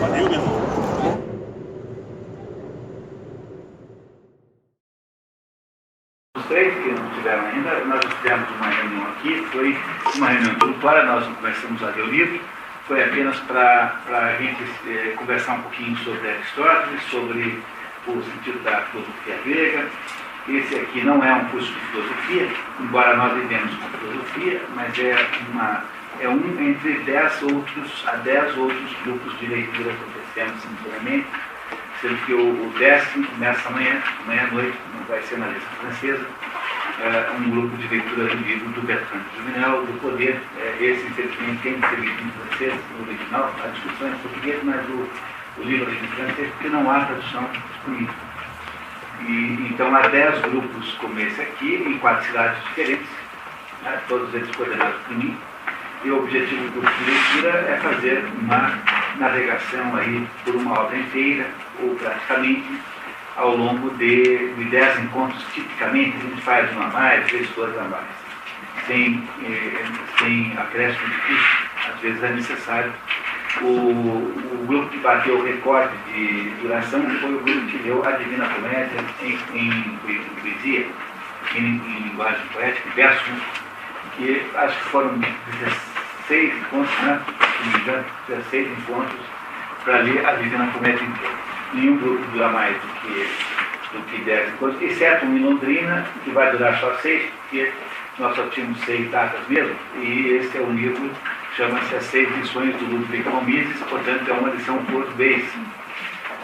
Valeu, meu irmão. Os três que não tiveram ainda, nós fizemos uma reunião aqui, foi uma reunião introdutória, nós não começamos a ler o livro, foi apenas para a gente conversar um pouquinho sobre Aristóteles, sobre o sentido da filosofia grega. Esse aqui não é um curso de filosofia, embora nós lidemos com filosofia, mas é um entre 10 outros grupos de leitura que oferecemos simultaneamente, sendo que o 10º começa amanhã à noite, não vai ser na língua francesa, um grupo de leitura do livro do Bertrand Juvenal, do Poder. Esse, infelizmente, tem que ser lido em francês, no original, a discussão é em português, mas o livro é em francês, porque não há tradução disponível. E, então, há 10 grupos como esse aqui, em 4 cidades diferentes, né, todos eles coordenados por mim, e o objetivo do grupo de leitura é fazer uma navegação aí por uma obra inteira, ou praticamente, ao longo de 10 encontros. Tipicamente, a gente faz um a mais, 2 a mais, sem acréscimo de custo. Às vezes é necessário. O grupo que bateu o recorde de duração foi o grupo que leu a Divina Comédia em poesia, em linguagem poética, verso, que acho que foram 16 encontros, né? Se não me engano, 16 encontros para ler a Divina Comédia inteira. Nenhum grupo dura mais do que 10 encontros, exceto um em Londrina, que vai durar só 6, porque nós só tínhamos 6 datas mesmo, e esse é um livro, chama-se As 6 Lições do Ludwig von Mises, portanto é uma lição por vez.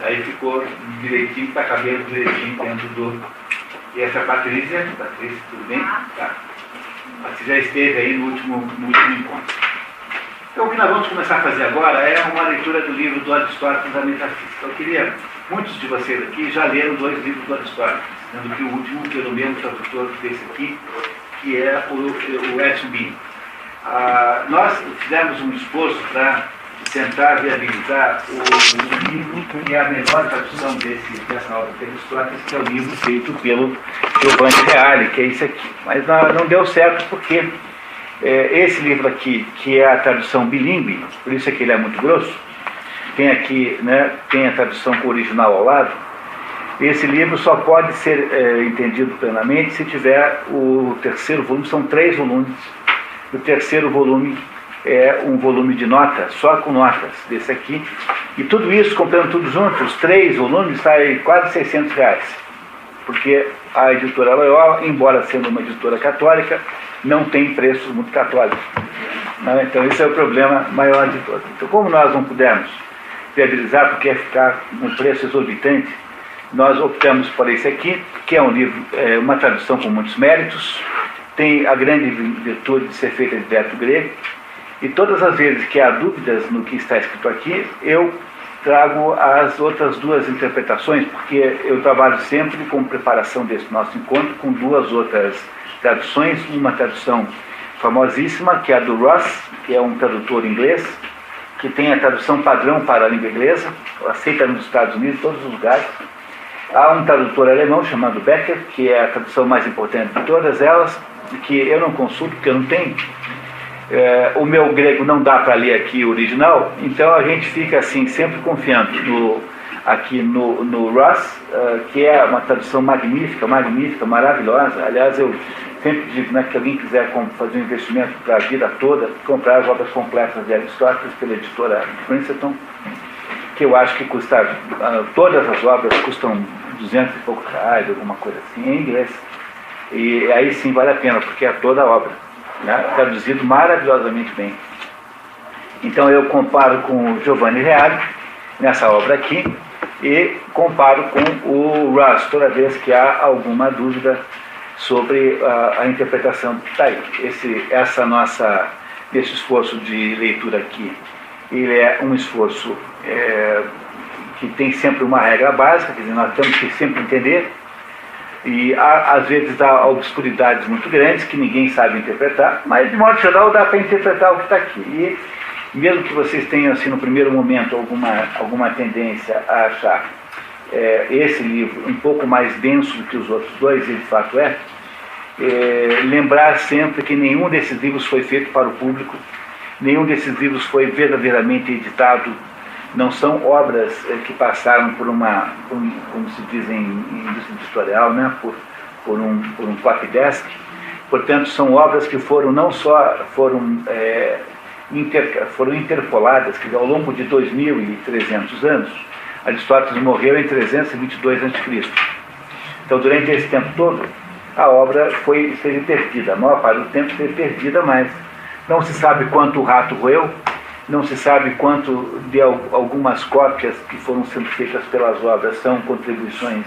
Aí ficou direitinho, está cabendo direitinho dentro do... E essa é a Patrícia, tudo bem? Tá. A Patrícia já esteve aí no último encontro. Então o que nós vamos começar a fazer agora é uma leitura do livro do Aristóteles, da Metafísica. Eu queria, muitos de vocês aqui já leram 2 livros do Aristóteles, sendo que o último pelo mesmo tradutor desse aqui, que é o Edson Bin. Nós fizemos um esforço para tentar viabilizar o livro que é a melhor tradução dessa obra de Aristóteles, que é o livro feito pelo Giovanni Reale, que é esse aqui. Mas não deu certo porque esse livro aqui, que é a tradução bilíngue, por isso é que ele é muito grosso, tem aqui, né, tem a tradução com o original ao lado. Esse livro só pode ser entendido plenamente se tiver o 3º volume, são 3 volumes. O 3º volume é um volume de notas, só com notas, desse aqui. E tudo isso, comprando tudo junto, os 3 volumes, sai quase R$600. Porque a editora Loyola, embora sendo uma editora católica, não tem preços muito católicos. Né? Então esse é o problema maior de todos. Então, como nós não pudemos viabilizar, porque ia ficar um preço exorbitante, nós optamos por esse aqui, que é um livro, uma tradução com muitos méritos, tem a grande virtude de ser feita de dialeto grego, e todas as vezes que há dúvidas no que está escrito aqui, eu trago as outras 2 interpretações, porque eu trabalho sempre com preparação desse nosso encontro, com 2 outras traduções, uma tradução famosíssima, que é a do Ross, que é um tradutor inglês, que tem a tradução padrão para a língua inglesa, aceita nos Estados Unidos, em todos os lugares. Há um tradutor alemão chamado Becker, que é a tradução mais importante de todas elas, que eu não consulto, porque eu não tenho. O meu grego não dá para ler aqui o original, então a gente fica assim, sempre confiando aqui no Ross, que é uma tradução magnífica, maravilhosa. Aliás, eu sempre digo, né, que alguém quiser fazer um investimento para a vida toda, comprar as obras completas de Aristóteles pela editora Princeton, que eu acho que custa, todas as obras custam 200 e poucos reais, alguma coisa assim, em inglês. E aí sim vale a pena, porque é toda a obra, né, traduzido maravilhosamente bem. Então eu comparo com o Giovanni Reale, nessa obra aqui, e comparo com o Ross, toda vez que há alguma dúvida sobre a interpretação que está aí. Esse esforço de leitura aqui, ele é um esforço que tem sempre uma regra básica, quer dizer, nós temos que sempre entender E às vezes há obscuridades muito grandes que ninguém sabe interpretar, mas de modo geral dá para interpretar o que está aqui. E mesmo que vocês tenham, assim, no primeiro momento, alguma tendência a achar esse livro um pouco mais denso do que os outros dois, e de fato lembrar sempre que nenhum desses livros foi feito para o público, nenhum desses livros foi verdadeiramente editado, não são obras que passaram por como se diz em indústria editorial, né, por um copydesk. Portanto, são obras que não só foram interpoladas, que ao longo de 2.300 anos, Aristóteles morreu em 322 a.C. Então, durante esse tempo todo, a obra esteve perdida. A maior parte do tempo esteve perdida, mas não se sabe quanto o rato roeu, não se sabe quanto de algumas cópias que foram sendo feitas pelas obras são contribuições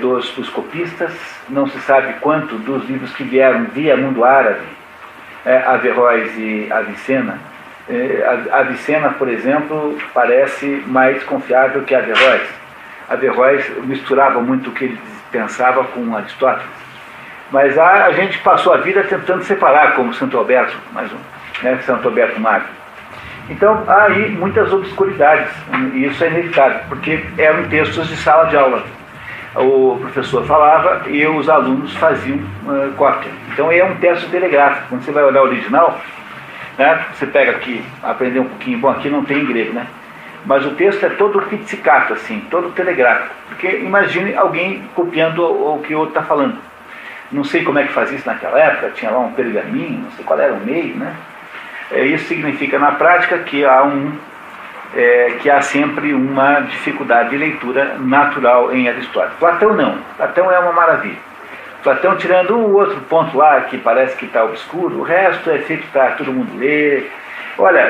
dos copistas, não se sabe quanto dos livros que vieram via mundo árabe, Averroes e Avicena. Avicena, por exemplo, parece mais confiável que Averroes. Averroes misturava muito o que ele pensava com Aristóteles. Mas a gente passou a vida tentando separar, como Santo Alberto, Santo Alberto Magno. Então, há aí muitas obscuridades, e isso é inevitável, porque eram textos de sala de aula. O professor falava e os alunos faziam cópia. Então, é um texto telegráfico. Quando você vai olhar o original, né, você pega aqui, aprender um pouquinho, bom, aqui não tem em grego, né? Mas o texto é todo pizzicato, assim, todo telegráfico. Porque imagine alguém copiando o que o outro está falando. Não sei como é que fazia isso naquela época, tinha lá um pergaminho, não sei qual era o meio, né? Isso significa, na prática, que há sempre uma dificuldade de leitura natural em Aristóteles. Platão não. Platão é uma maravilha. Platão, tirando o outro ponto lá, que parece que está obscuro, o resto é feito para todo mundo ler. Olha,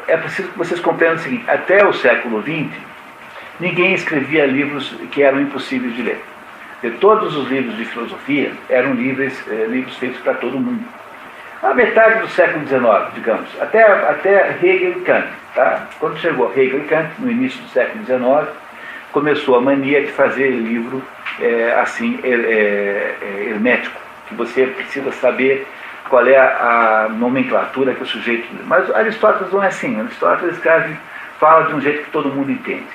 é preciso que vocês compreendam o seguinte: até o século XX, ninguém escrevia livros que eram impossíveis de ler. Todos os livros de filosofia eram livros feitos para todo mundo. A metade do século XIX, digamos, até Hegel e Kant. Tá? Quando chegou Hegel e Kant, no início do século XIX, começou a mania de fazer livro hermético, que você precisa saber qual é a nomenclatura que o sujeito... Mas Aristóteles não é assim. Aristóteles fala de um jeito que todo mundo entende.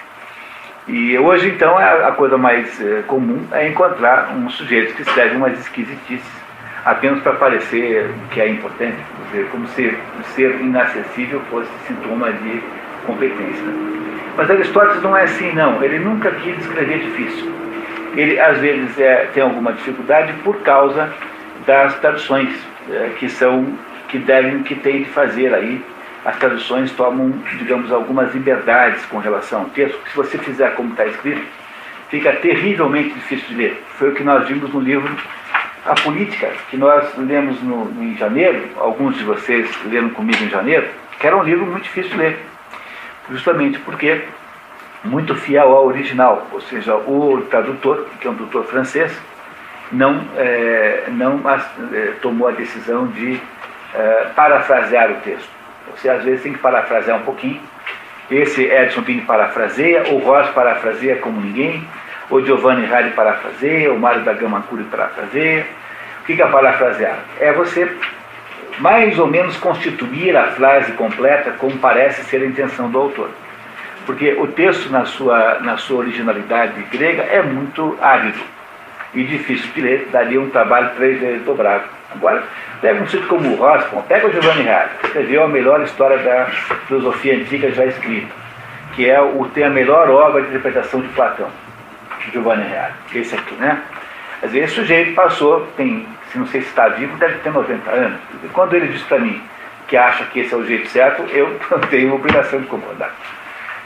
E hoje, então, a coisa mais comum é encontrar um sujeito que escreve umas esquisitices apenas para parecer que é importante, como se ser inacessível fosse sintoma de competência. Mas Aristóteles não é assim, não. Ele nunca quis escrever difícil. Ele, às vezes, tem alguma dificuldade por causa das traduções que tem de fazer aí. As traduções tomam, digamos, algumas liberdades com relação ao texto, que se você fizer como está escrito, fica terrivelmente difícil de ler. Foi o que nós vimos no livro A Política, que nós lemos em janeiro, alguns de vocês leram comigo em janeiro, que era um livro muito difícil de ler, justamente porque muito fiel ao original, ou seja, o tradutor, que é um doutor francês, não tomou a decisão de parafrasear o texto. Você às vezes tem que parafrasear um pouquinho. Esse Edson Pini parafraseia, o Ross parafraseia como ninguém, o Giovanni Radi parafraseia, o Mário da Gama Curi parafraseia. O que é parafrasear? É você mais ou menos constituir a frase completa como parece ser a intenção do autor. Porque o texto, na sua originalidade grega, é muito árido e difícil de ler, daria um trabalho 3 vezes dobrado. Agora, pega um sítio como o Rossmann, pega o Giovanni Radi, que escreveu a melhor história da filosofia antiga já escrita, que tem a melhor obra de interpretação de Platão, Giovanni Radi, que é esse aqui, né? Quer dizer, esse sujeito passou, não sei se está vivo, deve ter 90 anos. Quando ele diz para mim que acha que esse é o jeito certo, eu tenho a obrigação de concordar.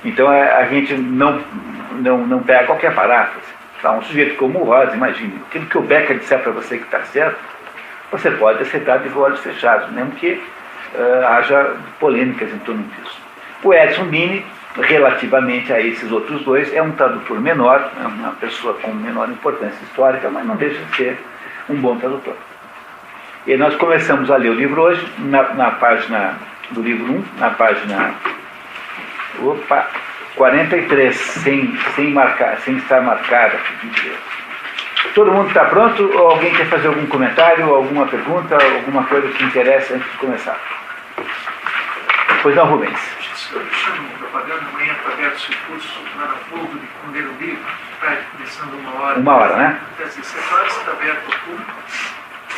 Então a gente não pega qualquer paráfrase. Tá? Um sujeito como o Ross, imagine, aquilo que o Becker disser para você que está certo, você pode aceitar de olhos fechados, mesmo que haja polêmicas em torno disso. O Edson Bini, relativamente a esses outros dois, é um tradutor menor, é uma pessoa com menor importância histórica, mas não deixa de ser um bom tradutor. E nós começamos a ler o livro hoje, na página do livro 1, na página 43, sem estar marcada. Todo mundo está pronto ou alguém quer fazer algum comentário, alguma pergunta, alguma coisa que interessa antes de começar? Pois não, Rubens. Eu chamo propaganda amanhã para aberto o curso lá na Volvo de Condero Livre, está começando 1 hora. 1 hora, né? Até às 17 horas está aberto ao público,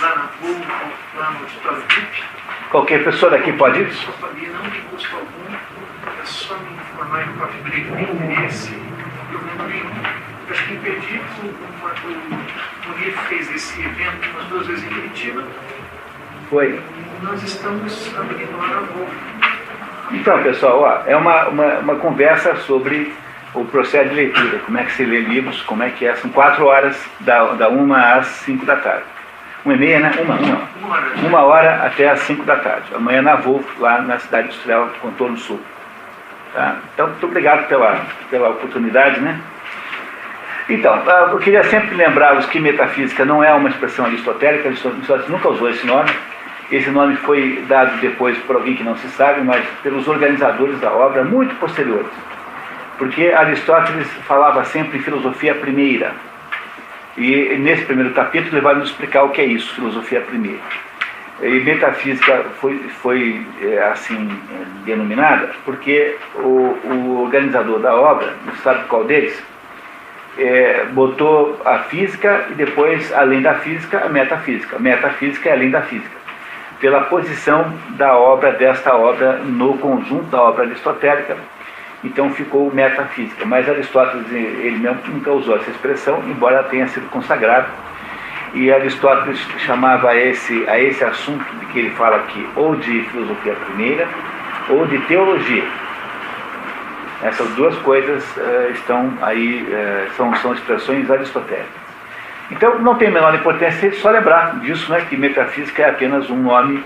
lá na Volvo, lá no auditório VIP. Qualquer pessoa daqui pode ir? Não tem custo algum, é só me informar no Coffee Break, tem interesse, problema nenhum. Eu acho que impedi, o Munir fez esse evento umas 2 vezes em Curitiba. Foi. Nós estamos abrindo lá na Volvo. Então, pessoal, ó, é uma conversa sobre o processo de leitura, como é que se lê livros, como é que é. São 4 horas, da 1 às 5 da tarde. 1h30, né? 1 hora até às 5 da tarde. Amanhã na Volvo, lá na cidade industrial do Contorno Sul. Tá? Então, muito obrigado pela oportunidade, né? Então, eu queria sempre lembrá-los que metafísica não é uma expressão aristotélica, Aristóteles nunca usou esse nome. Esse nome foi dado depois por alguém que não se sabe, mas pelos organizadores da obra, muito posteriores. Porque Aristóteles falava sempre em filosofia primeira. E nesse primeiro capítulo ele vai nos explicar o que é isso, filosofia primeira. E metafísica foi assim denominada porque o organizador da obra, não sabe qual deles, botou a física e depois, além da física, a metafísica. Metafísica é além da física. Pela posição da obra, desta obra, no conjunto da obra aristotélica, então ficou metafísica. Mas Aristóteles, ele mesmo nunca usou essa expressão, embora tenha sido consagrado. E Aristóteles chamava a esse assunto de que ele fala aqui, ou de filosofia primeira, ou de teologia. Essas duas coisas estão aí, são expressões aristotélicas. Então, não tem a menor importância só lembrar disso, né, que metafísica é apenas um nome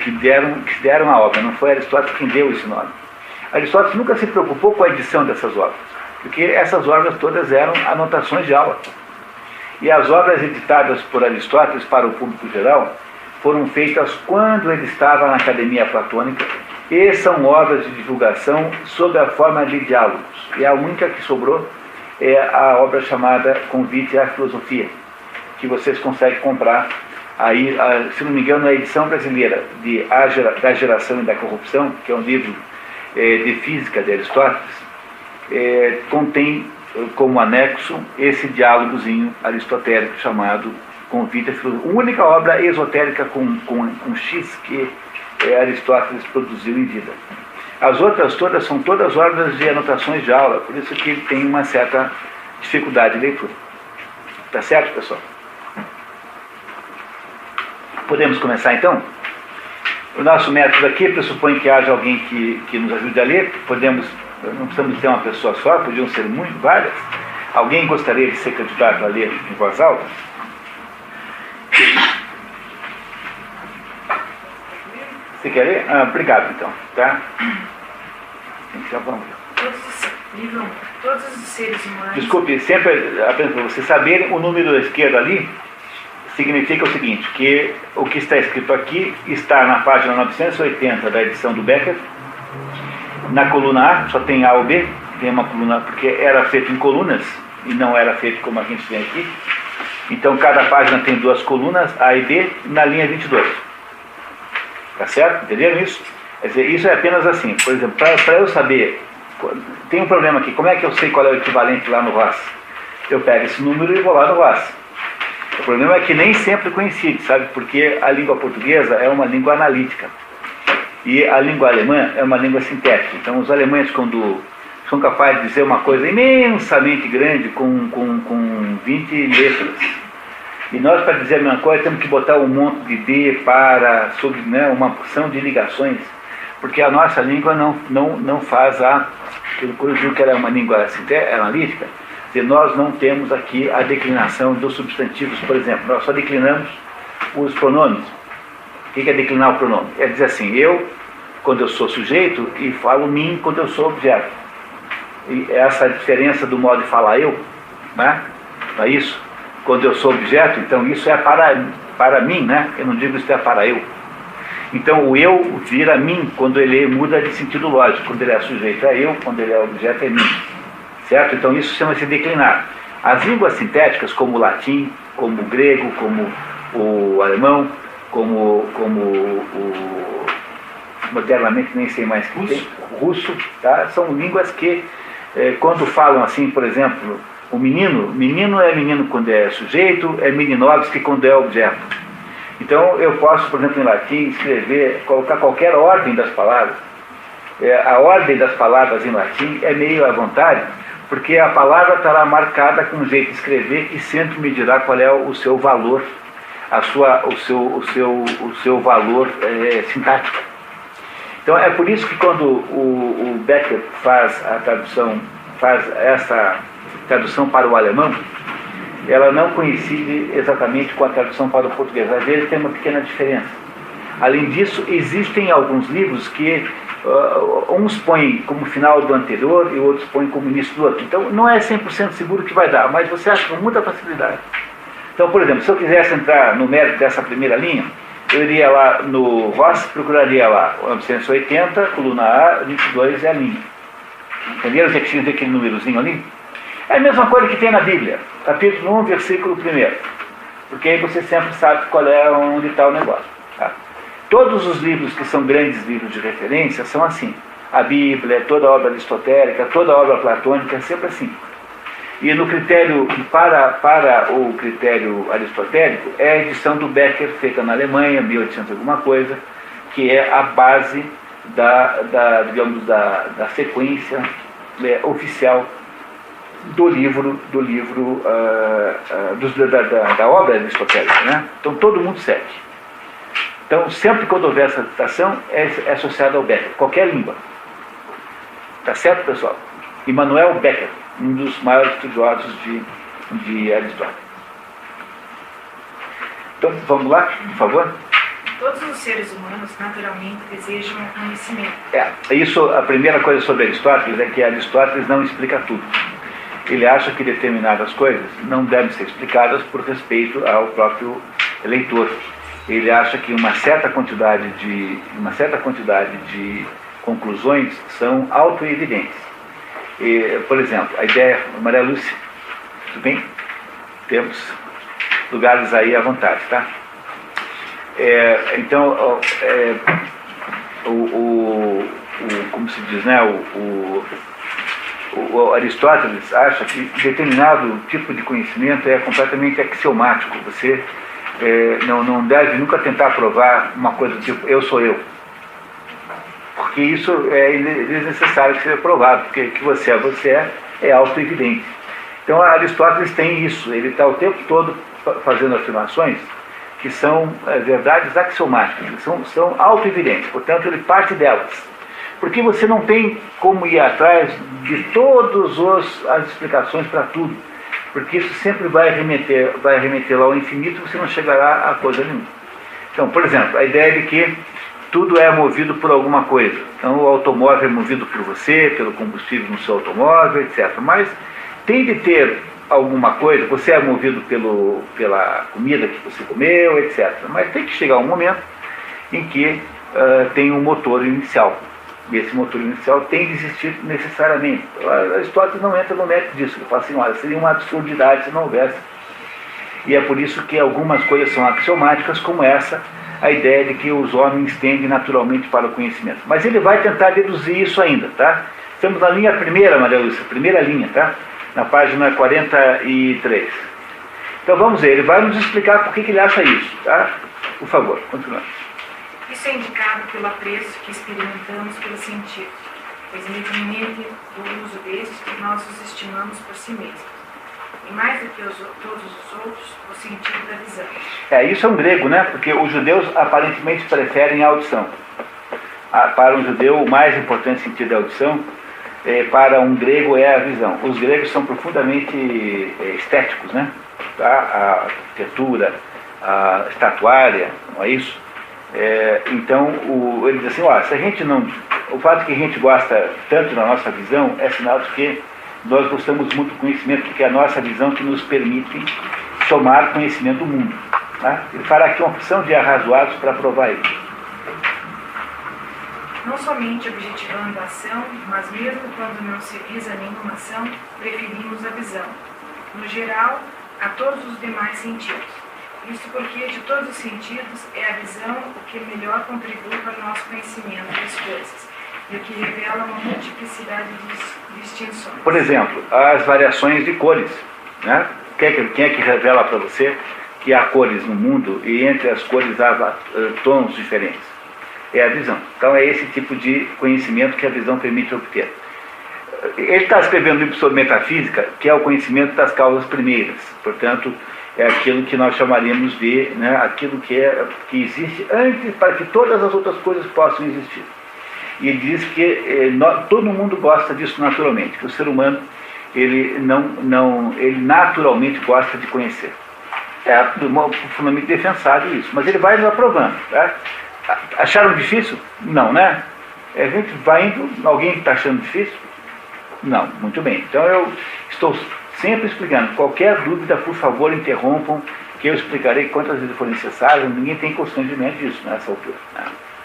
que deram à obra. Não foi Aristóteles quem deu esse nome. Aristóteles nunca se preocupou com a edição dessas obras, porque essas obras todas eram anotações de aula. E as obras editadas por Aristóteles para o público geral foram feitas quando ele estava na Academia Platônica, e são obras de divulgação sob a forma de diálogos. E a única que sobrou é a obra chamada Convite à Filosofia, que vocês conseguem comprar aí, se não me engano, a edição brasileira da Geração e da Corrupção, que é um livro de física de Aristóteles, contém como anexo esse diálogozinho aristotélico chamado Convite à Filosofia. A única obra esotérica com X que Aristóteles produziu em vida. As outras todas são todas obras de anotações de aula, por isso que ele tem uma certa dificuldade de leitura. Tá certo, pessoal? Podemos começar então? O nosso método aqui pressupõe que haja alguém que nos ajude a ler. Não precisamos ter uma pessoa só, podiam ser várias. Alguém gostaria de ser candidato a ler em voz alta? Você quer ler? Obrigado, então. Tá? Então vamos. Todos os seres humanos. Desculpe, sempre, apenas para vocês saberem, o número da esquerda ali significa o seguinte, que o que está escrito aqui está na página 980 da edição do Becker. Na coluna A, só tem A ou B, tem uma coluna, porque era feito em colunas, e não era feito como a gente tem aqui. Então cada página tem 2 colunas, A e B, na linha 22. Tá certo? Entenderam isso? Quer dizer, isso é apenas assim. Por exemplo, para eu saber, tem um problema aqui, como é que eu sei qual é o equivalente lá no ROS? Eu pego esse número e vou lá no ROS. O problema é que nem sempre coincide, sabe? Porque a língua portuguesa é uma língua analítica. E a língua alemã é uma língua sintética. Então os alemães, quando são capazes de dizer uma coisa imensamente grande com 20 letras, e nós, para dizer a mesma coisa, temos que botar um monte de D sobre, né, uma porção de ligações, porque a nossa língua não faz eu digo que ela é uma língua analítica, e nós não temos aqui a declinação dos substantivos, por exemplo, nós só declinamos os pronomes. O que é declinar o pronome? É dizer assim, eu, quando eu sou sujeito, e falo mim quando eu sou objeto. E essa diferença do modo de falar eu, né? Não é isso? Quando eu sou objeto, então isso é para mim, né? Eu não digo isso é para eu. Então o eu vira mim quando ele muda de sentido lógico. Quando ele é sujeito é eu, quando ele é objeto é mim. Certo? Então isso chama-se declinar. As línguas sintéticas, como o latim, como o grego, como o alemão, como o modernamente nem sei mais que tem, o russo, tá? São línguas que, quando falam assim, por exemplo, o menino é menino quando é sujeito, é meninovski quando é objeto. Então eu posso, por exemplo, em latim, escrever, colocar qualquer ordem das palavras. A ordem das palavras em latim é meio à vontade, porque a palavra estará marcada com um jeito de escrever e sempre me dirá qual é o seu valor, o seu valor sintático. Então é por isso que quando o Becker faz essa tradução para o alemão, ela não coincide exatamente com a tradução para o português. Às vezes tem uma pequena diferença. Além disso, existem alguns livros que uns põem como final do anterior e outros põem como início do outro. Então não é 100% seguro que vai dar, mas você acha com muita facilidade. Então, por exemplo, se eu quisesse entrar no mérito dessa primeira linha, eu iria lá no Ross, procuraria lá 980, coluna A, 22 é a linha. Entenderam o que tinha aquele númerozinho ali? É a mesma coisa que tem na Bíblia, capítulo 1, versículo 1. Porque aí você sempre sabe qual é onde está o negócio. Tá? Todos os livros que são grandes livros de referência são assim. A Bíblia, toda a obra aristotélica, toda a obra platônica é sempre assim. E no critério, para o critério aristotélico, é a edição do Becker, feita na Alemanha, 1800 alguma coisa, que é a base da sequência oficial da obra aristotélica, né? Então todo mundo segue. Então sempre quando houver essa citação é associada ao Becker, qualquer língua. Tá certo, pessoal? Immanuel Becker, um dos maiores estudiosos de Aristóteles. Então vamos lá, por favor. Todos os seres humanos naturalmente desejam o conhecimento. Isso, a primeira coisa sobre Aristóteles é que Aristóteles não explica tudo. Ele acha que determinadas coisas não devem ser explicadas por respeito ao próprio leitor. Ele acha que uma certa quantidade de conclusões são autoevidentes. Por exemplo, a ideia, Maria Lúcia, tudo bem? Temos lugares aí à vontade, tá? Então, como se diz, né? O Aristóteles acha que determinado tipo de conhecimento é completamente axiomático. Você não deve nunca tentar provar uma coisa do tipo, eu sou eu. Porque isso é desnecessário que seja provado, porque que você é auto-evidente. Então Aristóteles tem isso, ele está o tempo todo fazendo afirmações que são verdades axiomáticas, são auto-evidentes, portanto ele parte delas. Porque você não tem como ir atrás de todas as explicações para tudo, porque isso sempre vai remeter lá ao infinito e você não chegará a coisa nenhuma. Então, por exemplo, a ideia de que tudo é movido por alguma coisa. Então o automóvel é movido por você, pelo combustível no seu automóvel, etc. Mas tem de ter alguma coisa, você é movido pela comida que você comeu, etc. Mas tem que chegar um momento em que tem um motor inicial. E esse motor inicial tem de existir necessariamente. Aristóteles não entra no mérito disso. Ele fala assim, olha, seria uma absurdidade se não houvesse. E é por isso que algumas coisas são axiomáticas, como essa, a ideia de que os homens tendem naturalmente para o conhecimento. Mas ele vai tentar deduzir isso ainda, tá? Estamos na linha primeira, Maria Lúcia, primeira linha, tá? Na página 43. Então vamos ver, ele vai nos explicar por que ele acha isso, tá? Por favor, continuando. Isso é indicado pelo apreço que experimentamos pelos sentidos, pois mediante do uso destes nós os estimamos por si mesmos. E mais do que todos os outros, o sentido da visão. Isso é um grego, né? Porque os judeus aparentemente preferem a audição. Para um judeu, o mais importante sentido é a audição. Para um grego é a visão. Os gregos são profundamente estéticos, né? Tá? A arquitetura, a estatuária, não é isso? Então, ele diz assim, se a gente não... O fato que a gente gosta tanto da nossa visão é sinal de que nós gostamos muito do conhecimento, porque é a nossa visão que nos permite tomar conhecimento do mundo. Tá? Ele fará aqui uma opção de arrazoados para provar isso. Não somente objetivando a ação, mas mesmo quando não se visa nenhuma ação, preferimos a visão, no geral, a todos os demais sentidos. Isso porque de todos os sentidos é a visão o que melhor contribui para o nosso conhecimento das coisas e o que revela uma multiplicidade de distinções. Por exemplo, as variações de cores, né? Quem é que revela para você que há cores no mundo e entre as cores há tons diferentes? É a visão. Então é esse tipo de conhecimento que a visão permite obter. Ele está escrevendo um livro sobre metafísica, que é o conhecimento das causas primeiras. Portanto, é aquilo que nós chamaríamos de, né, aquilo que existe antes para que todas as outras coisas possam existir. E ele diz que todo mundo gosta disso naturalmente, que o ser humano ele naturalmente gosta de conhecer. É profundamente defensável isso, mas ele vai nos aprovando. Tá? Acharam difícil? Não, né? A gente vai indo, alguém está achando difícil? Não, muito bem. Então eu estou sempre explicando. Qualquer dúvida, por favor, interrompam, que eu explicarei quantas vezes for necessário. Ninguém tem constrangimento disso nessa altura. Né?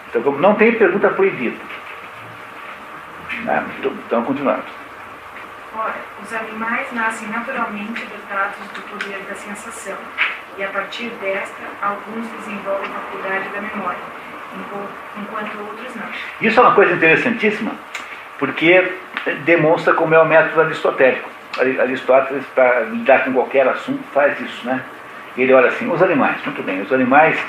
Então não tem pergunta proibida. Né? Então continuando. Ora, os animais nascem naturalmente dotados do poder da sensação, e a partir desta, alguns desenvolvem a faculdade da memória, enquanto outros não. Isso é uma coisa interessantíssima, porque demonstra como é o método aristotélico. Aristóteles, para lidar com qualquer assunto, faz isso, né? Ele olha assim, os animais, muito bem, os animais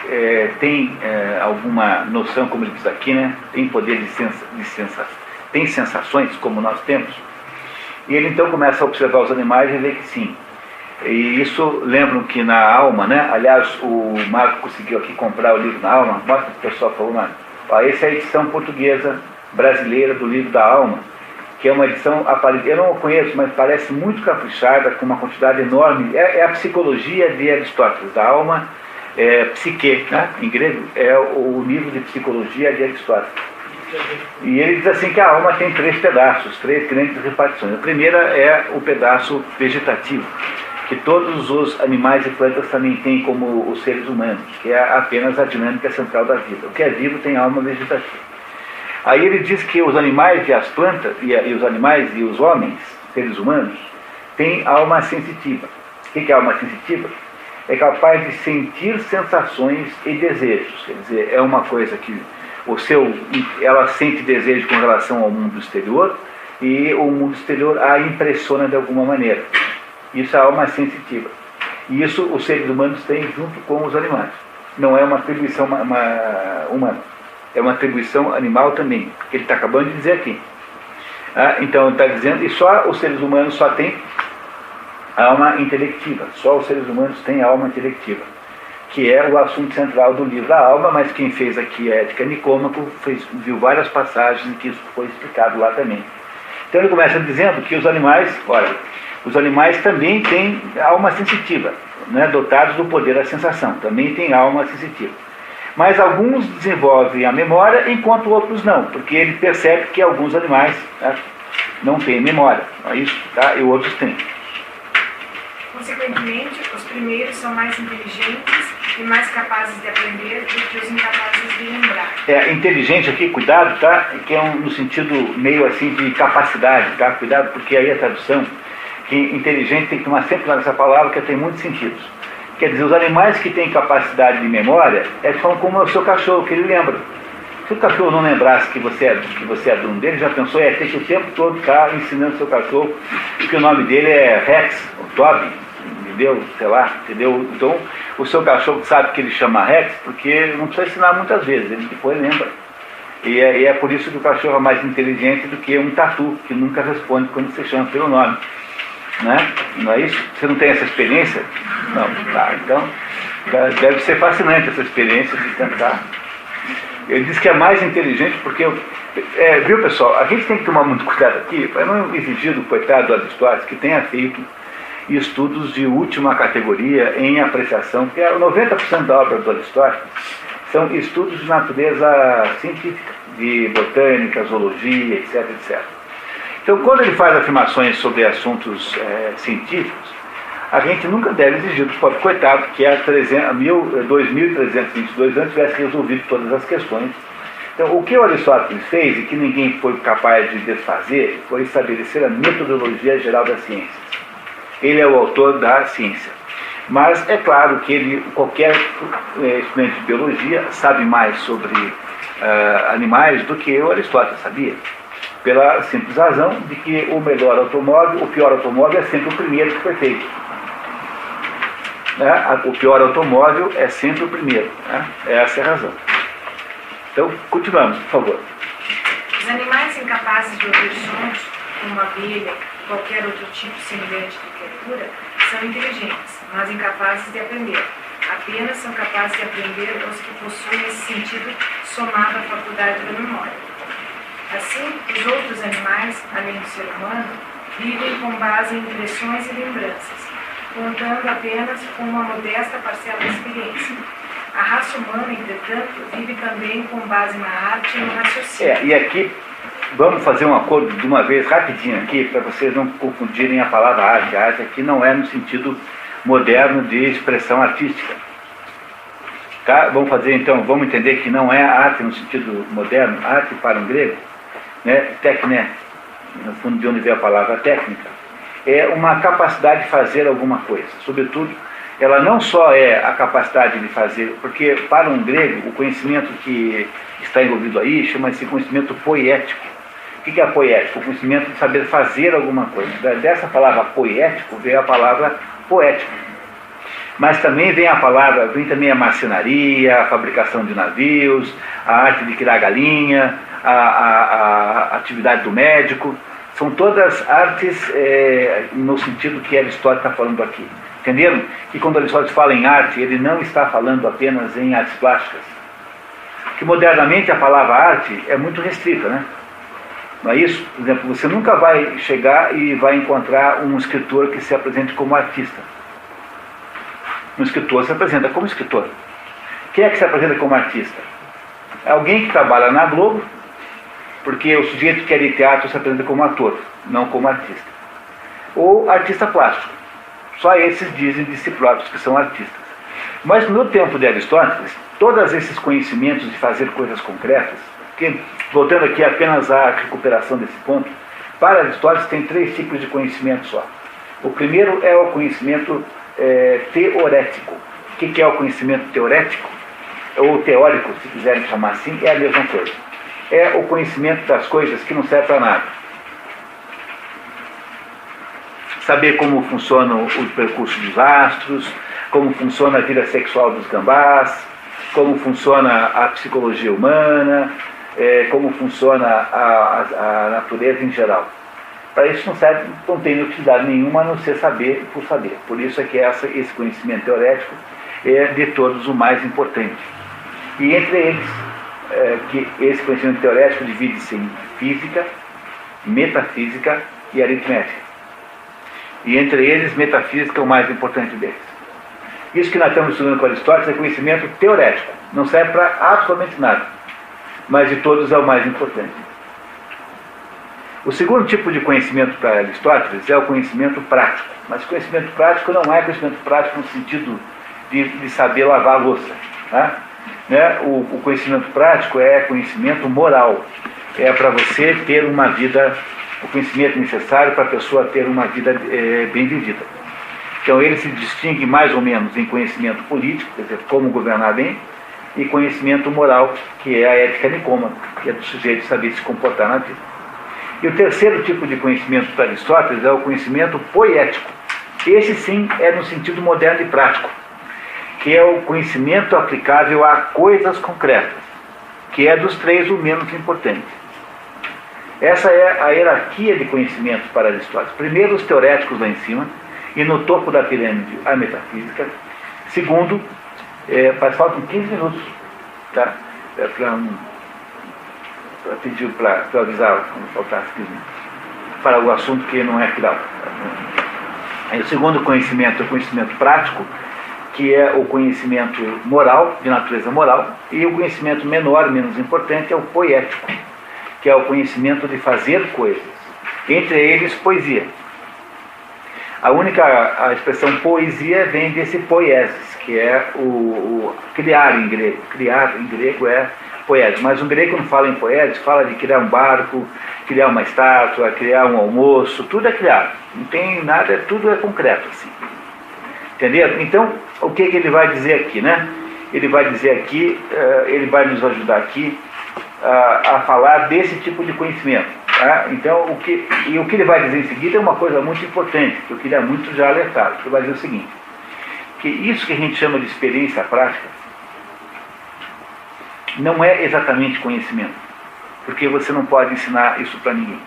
têm alguma noção, como ele diz aqui, né? Tem poder de sensação, tem sensações, como nós temos. E ele então começa a observar os animais e vê que sim. E isso, lembram que na Alma, né? Aliás, o Marco conseguiu aqui comprar o livro na Alma. Mostra para o pessoal, por favor, Marco. Essa é a edição portuguesa brasileira do livro da Alma, que é uma edição, eu não a conheço, mas parece muito caprichada, com uma quantidade enorme. É a psicologia de Aristóteles. A Alma é psique, né? Em grego, é o livro de psicologia de Aristóteles. E ele diz assim que a alma tem 3 pedaços, 3 grandes repartições. A primeira é o pedaço vegetativo, que todos os animais e plantas também têm como os seres humanos, que é apenas a dinâmica central da vida. O que é vivo tem alma vegetativa. Aí ele diz que os animais e as plantas, e os animais e os homens, seres humanos, têm alma sensitiva. O que é alma sensitiva? É capaz de sentir sensações e desejos. Quer dizer, é uma coisa que ela sente desejo com relação ao mundo exterior e o mundo exterior a impressiona de alguma maneira. Isso é a alma sensitiva. E isso os seres humanos têm junto com os animais. Não é uma atribuição humana, é uma atribuição animal também, que ele está acabando de dizer aqui. Então ele está dizendo, e só os seres humanos só têm alma intelectiva, só os seres humanos têm alma intelectiva, que é o assunto central do livro da Alma, mas quem fez aqui a Ética Nicômaco viu várias passagens em que isso foi explicado lá também. Então ele começa dizendo que os animais também têm alma sensitiva, né, dotados do poder da sensação, também têm alma sensitiva. Mas alguns desenvolvem a memória, enquanto outros não, porque ele percebe que alguns animais, né, não têm memória, isso, tá, e outros têm. Consequentemente, os primeiros são mais inteligentes e mais capazes de aprender do que os incapazes de lembrar. Inteligente aqui, cuidado, tá? Que é no sentido meio assim de capacidade, tá? Cuidado, porque aí a tradução, que inteligente tem que tomar sempre cuidado nessa palavra, que tem muitos sentidos. Quer dizer, os animais que têm capacidade de memória são como o seu cachorro, que ele lembra. Se o cachorro não lembrasse que você é dono dele, já pensou, ter que o tempo todo estar ensinando seu cachorro que o nome dele é Rex, ou Toby, entendeu? Sei lá, entendeu? Então, o seu cachorro sabe que ele chama Rex, porque não precisa ensinar muitas vezes, ele depois lembra. E é por isso que o cachorro é mais inteligente do que um tatu, que nunca responde quando você chama pelo nome. Né? Não é isso? Você não tem essa experiência? Não. Tá, então, deve ser fascinante essa experiência de tentar. Ele diz que é mais inteligente porque... viu, pessoal? A gente tem que tomar muito cuidado aqui para não exigir do coitado do Aristóteles que tenha feito estudos de última categoria em apreciação, porque 90% da obra do Aristóteles são estudos de natureza científica, de botânica, zoologia, etc, etc. Então, quando ele faz afirmações sobre assuntos científicos, a gente nunca deve exigir do pobre coitado que há 2.322 anos tivesse resolvido todas as questões. Então, o que o Aristóteles fez e que ninguém foi capaz de desfazer foi estabelecer a metodologia geral das ciências. ele é o autor da ciência. Mas é claro que qualquer estudante de biologia sabe mais sobre animais do que o Aristóteles sabia, pela simples razão de que o melhor automóvel, o pior automóvel é sempre o primeiro que foi feito. O pior automóvel é sempre o primeiro. Essa é a razão. Então, continuamos, por favor. Os animais incapazes de ouvir sons, como a abelha, qualquer outro tipo semelhante de criatura, são inteligentes, mas incapazes de aprender. Apenas são capazes de aprender os que possuem esse sentido somado à faculdade da memória. Assim, os outros animais, além do ser humano, vivem com base em impressões e lembranças, contando apenas com uma modesta parcela da experiência. A raça humana, entretanto, vive também com base na arte e no raciocínio. E aqui, vamos fazer um acordo de uma vez, rapidinho aqui, para vocês não confundirem a palavra arte. A arte aqui não é no sentido moderno de expressão artística. Tá? Vamos entender que não é arte no sentido moderno, arte para um grego, tecné, no fundo de onde vem a palavra técnica, é uma capacidade de fazer alguma coisa. Sobretudo, ela não só é a capacidade de fazer, porque para um grego, o conhecimento que está envolvido aí chama-se conhecimento poético. O que é poético? O conhecimento de saber fazer alguma coisa. Dessa palavra poético veio a palavra poético. Mas também vem também a marcenaria, a fabricação de navios, a arte de criar galinha, a atividade do médico. São todas artes no sentido que Aristóteles está falando aqui. Entenderam? Que quando Aristóteles fala em arte, ele não está falando apenas em artes plásticas. Que modernamente a palavra arte é muito restrita, né? Não é isso? Por exemplo, você nunca vai chegar e vai encontrar um escritor que se apresente como artista. Um escritor se apresenta como escritor. Quem é que se apresenta como artista? É alguém que trabalha na Globo, porque o sujeito que é de teatro se apresenta como ator, não como artista. Ou artista plástico. Só esses dizem de si próprios que são artistas. Mas no tempo de Aristóteles, todos esses conhecimentos de fazer coisas concretas, porque, voltando aqui apenas à recuperação desse ponto, para Aristóteles tem 3 tipos de conhecimento só. O primeiro é o conhecimento teorético. O que é o conhecimento teorético? Ou teórico, se quiserem chamar assim, é a mesma coisa. É o conhecimento das coisas que não serve para nada. Saber como funciona o percurso dos astros, como funciona a vida sexual dos gambás, como funciona a psicologia humana, como funciona a natureza em geral. Para isso não tem utilidade nenhuma a não ser saber por saber. Por isso é que esse conhecimento teorético é de todos o mais importante. E entre eles, que esse conhecimento teorético divide-se em física, metafísica e aritmética. E entre eles, metafísica é o mais importante deles. Isso que nós estamos estudando com Aristóteles é conhecimento teorético. Não serve para absolutamente nada. Mas de todos é o mais importante. O segundo tipo de conhecimento para Aristóteles é o conhecimento prático. Mas conhecimento prático não é conhecimento prático no sentido de saber lavar a louça. Tá? O conhecimento prático é conhecimento moral. É para você ter uma vida, o conhecimento necessário para a pessoa ter uma vida bem vivida. Então ele se distingue mais ou menos em conhecimento político, quer dizer, como governar bem, e conhecimento moral, que é a ética nicômaca, que é do sujeito saber se comportar na vida. E o terceiro tipo de conhecimento para Aristóteles é o conhecimento poético. Esse sim é no sentido moderno e prático, que é o conhecimento aplicável a coisas concretas, que é dos 3 o menos importante. Essa é a hierarquia de conhecimentos para Aristóteles. Primeiro os teoréticos lá em cima, e no topo da pirâmide a metafísica. Segundo, faltam 15 minutos, tá? Pediu para avisar quando faltasse 15 minutos, para o assunto que não é final. Aí o segundo conhecimento é o conhecimento prático, que é o conhecimento moral, de natureza moral, e o conhecimento menor, menos importante, é o poético, que é o conhecimento de fazer coisas, entre eles poesia. A expressão poesia vem desse poiesis, que é o criar em grego. Criar em grego é poético, mas o grego não fala em poético, fala de criar um barco, criar uma estátua, criar um almoço, tudo é criado. Não tem nada, tudo é concreto, assim. Entendeu? Então, o que ele vai dizer aqui, né? Ele vai dizer aqui, ele vai nos ajudar aqui a falar desse tipo de conhecimento. Tá? Então, o que ele vai dizer em seguida é uma coisa muito importante, que eu queria muito já alertar. Ele vai dizer o seguinte, que isso que a gente chama de experiência prática não é exatamente conhecimento, porque você não pode ensinar isso para ninguém.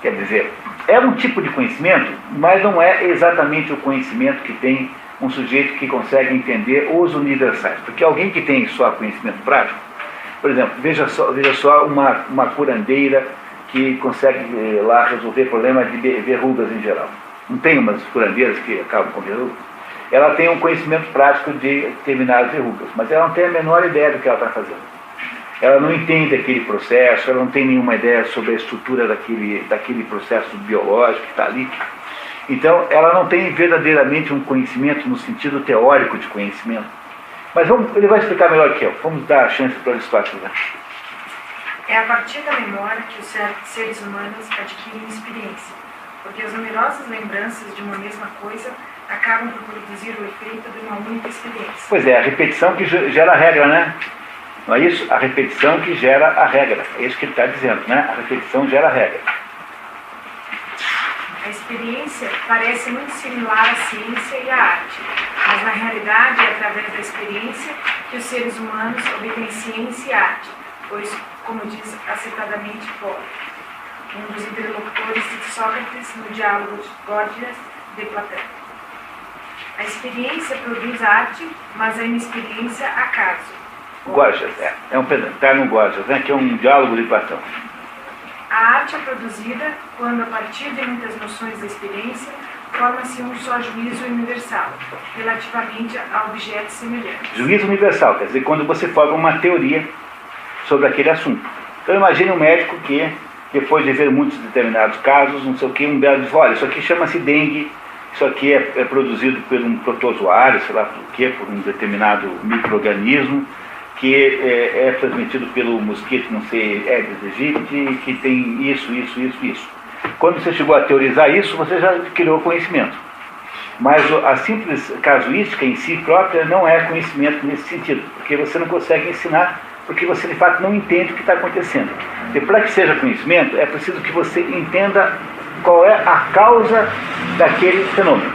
Quer dizer, é um tipo de conhecimento, mas não é exatamente o conhecimento que tem um sujeito que consegue entender os universais. Porque alguém que tem só conhecimento prático, por exemplo, veja só uma curandeira que consegue lá resolver problemas de verrugas em geral. Não tem umas curandeiras que acabam com verrugas? Ela tem um conhecimento prático de determinadas verrugas, mas ela não tem a menor ideia do que ela está fazendo. Ela não entende aquele processo, ela não tem nenhuma ideia sobre a estrutura daquele processo biológico que está ali. Então, ela não tem verdadeiramente um conhecimento no sentido teórico de conhecimento. Mas ele vai explicar melhor que eu. Vamos dar a chance para o Aristóteles. Né? É a partir da memória que os seres humanos adquirem experiência, porque as numerosas lembranças de uma mesma coisa acabam por produzir o efeito de uma única experiência. Pois é, a repetição que gera a regra, né? Não é isso? A repetição que gera a regra. É isso que ele está dizendo, né? A repetição gera a regra. A experiência parece muito similar à ciência e à arte, mas na realidade é através da experiência que os seres humanos obtêm ciência e arte, pois, como diz acitadamente Polo, um dos interlocutores de Sócrates no diálogo de Gorgias de Platão. A experiência produz arte, mas a inexperiência acaso. Gorgias, é um pedaço, está no Gorgias, né, que é um diálogo de Platão. A arte é produzida quando, a partir de muitas noções da experiência, forma-se um só juízo universal, relativamente a objetos semelhantes. Juízo universal, quer dizer, quando você forma uma teoria sobre aquele assunto. Então imagine um médico que, depois de ver muitos determinados casos, não sei o que, um belo diz, olha, isso aqui chama-se dengue, isso aqui é produzido por um protozoário, sei lá por quê, por um determinado micro-organismo, que é transmitido pelo mosquito, não sei, Aedes aegypti, que tem isso. Quando você chegou a teorizar isso, você já criou conhecimento. Mas a simples casuística em si própria não é conhecimento nesse sentido, porque você não consegue ensinar, porque você de fato não entende o que está acontecendo. E para que seja conhecimento, é preciso que você entenda qual é a causa daquele fenômeno.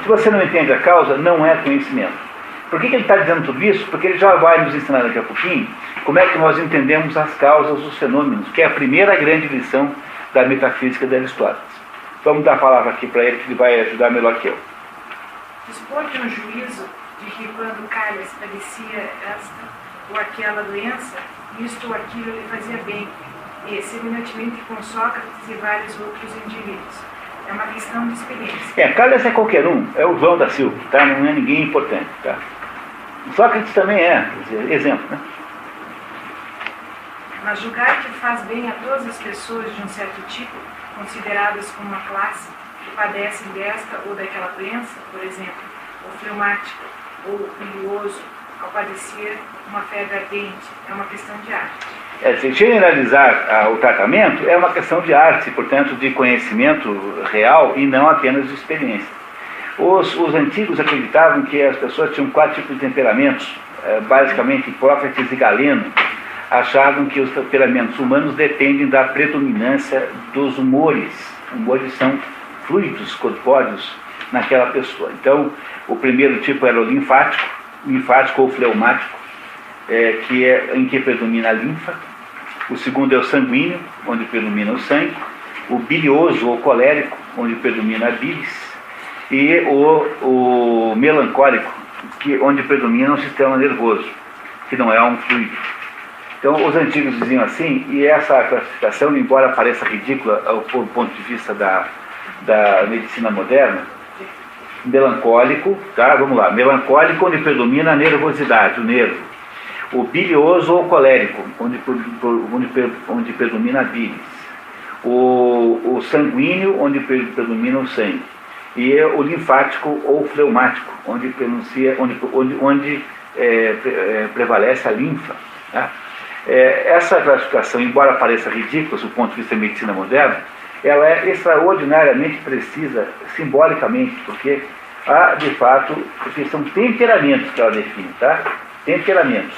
Se você não entende a causa, não é conhecimento. Por que ele está dizendo tudo isso? Porque ele já vai nos ensinar daqui a pouquinho como é que nós entendemos as causas dos fenômenos, que é a primeira grande lição da metafísica de Aristóteles. Vamos dar a palavra aqui para ele, que ele vai ajudar melhor que eu. Dispor de um juízo de que quando Calhas padecia esta ou aquela doença, isto ou aquilo lhe fazia bem, e semelhantemente com Sócrates e vários outros indivíduos. É uma questão de experiência. Calhas é qualquer um, é o João da Silva, tá? Não é ninguém importante, tá? Sócrates também é, exemplo, né? Mas julgar que faz bem a todas as pessoas de um certo tipo, consideradas como uma classe, que padecem desta ou daquela doença, por exemplo, o fleumático ou o bilioso, ao padecer uma febre ardente, é uma questão de arte. Generalizar o tratamento é uma questão de arte, portanto, de conhecimento real e não apenas de experiência. Os antigos acreditavam que as pessoas tinham 4 tipos de temperamentos, basicamente Hipócrates e Galeno achavam que os temperamentos humanos dependem da predominância dos humores. Humores são fluidos corpóreos naquela pessoa. Então, o primeiro tipo era o linfático ou fleumático, em que predomina a linfa. O segundo é o sanguíneo, onde predomina o sangue. O bilioso ou colérico, onde predomina a bilis. E o melancólico, onde predomina o sistema nervoso, que não é um fluido. Então, os antigos diziam assim, e essa classificação, embora pareça ridícula do ponto de vista da medicina moderna, melancólico, tá? Vamos lá, melancólico, onde predomina a nervosidade, o nervo. O bilioso ou colérico, onde predomina a bilis. O sanguíneo, onde predomina o sangue. E o linfático ou fleumático, onde prevalece a linfa. Né? Essa classificação, embora pareça ridícula do ponto de vista da medicina moderna, ela é extraordinariamente precisa simbolicamente, porque há, de fato, porque são temperamentos que ela define, tá? Temperamentos.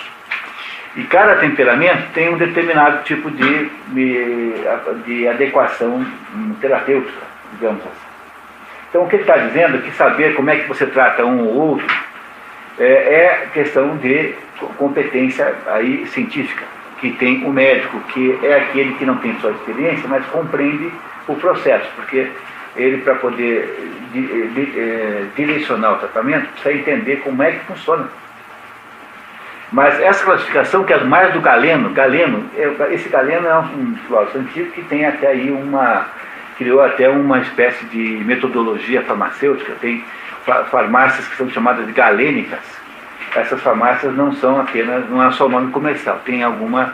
E cada temperamento tem um determinado tipo de adequação terapêutica, digamos assim. Então, o que ele está dizendo é que saber como é que você trata um ou outro é questão de competência aí científica, que tem o médico, que é aquele que não tem só experiência, mas compreende o processo, porque ele, para poder direcionar o tratamento, precisa entender como é que funciona. Mas essa classificação, que é mais do Galeno, esse Galeno é um filósofo antigo que tem até aí criou até uma espécie de metodologia farmacêutica. Tem farmácias que são chamadas de galênicas. Essas farmácias não é só o nome comercial, tem alguma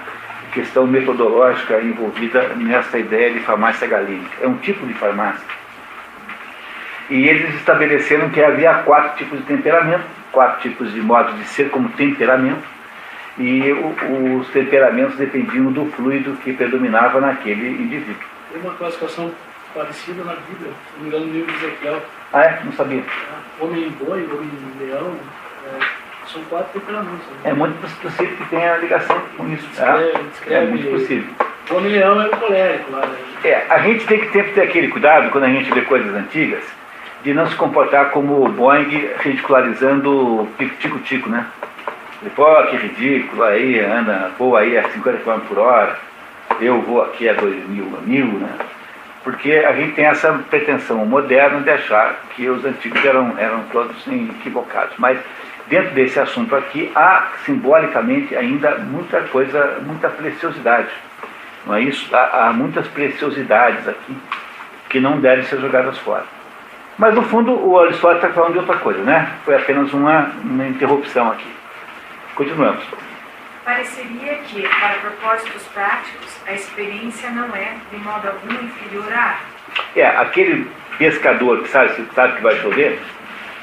questão metodológica envolvida nessa ideia de farmácia galênica. É um tipo de farmácia. E eles estabeleceram que havia 4 tipos de temperamento, 4 tipos de modos de ser como temperamento, e os temperamentos dependiam do fluido que predominava naquele indivíduo. Tem uma classificação parecida na Bíblia, se não me engano, no livro de Ezequiel. Ah, é? Não sabia. Homem-boi, homem-leão, são 4 temperamentos. Né? É muito possível que tenha ligação com isso. É muito possível. O homem-leão é o colérico lá. Né? A gente tem que sempre ter aquele cuidado, quando a gente lê coisas antigas, de não se comportar como o Boeing ridicularizando o tico-tico, né? Pô, que ridículo, aí voa aí a 50 km por hora, eu vou aqui a 2.000 a 1.000, né? Porque a gente tem essa pretensão moderna de achar que os antigos eram todos equivocados. Mas dentro desse assunto aqui há simbolicamente ainda muita coisa, muita preciosidade. Não é isso? Há muitas preciosidades aqui que não devem ser jogadas fora. Mas no fundo o Aristóteles está falando de outra coisa, né? Foi apenas uma interrupção aqui. Continuamos. Pareceria que, para propósitos práticos, a experiência não é, de modo algum, inferior à arte. Aquele pescador que sabe que vai chover,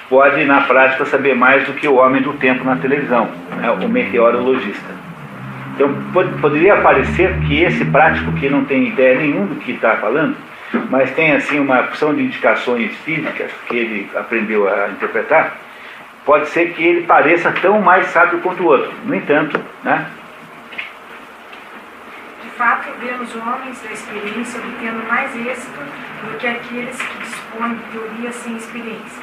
pode, na prática, saber mais do que o homem do tempo na televisão, né? O meteorologista. Então, poderia parecer que esse prático, que não tem ideia nenhuma do que está falando, mas tem, assim, uma opção de indicações físicas que ele aprendeu a interpretar, pode ser que ele pareça tão mais sábio quanto o outro. No entanto, né? De fato, vemos homens da experiência obtendo mais êxito do que aqueles que dispõem de teoria sem experiência.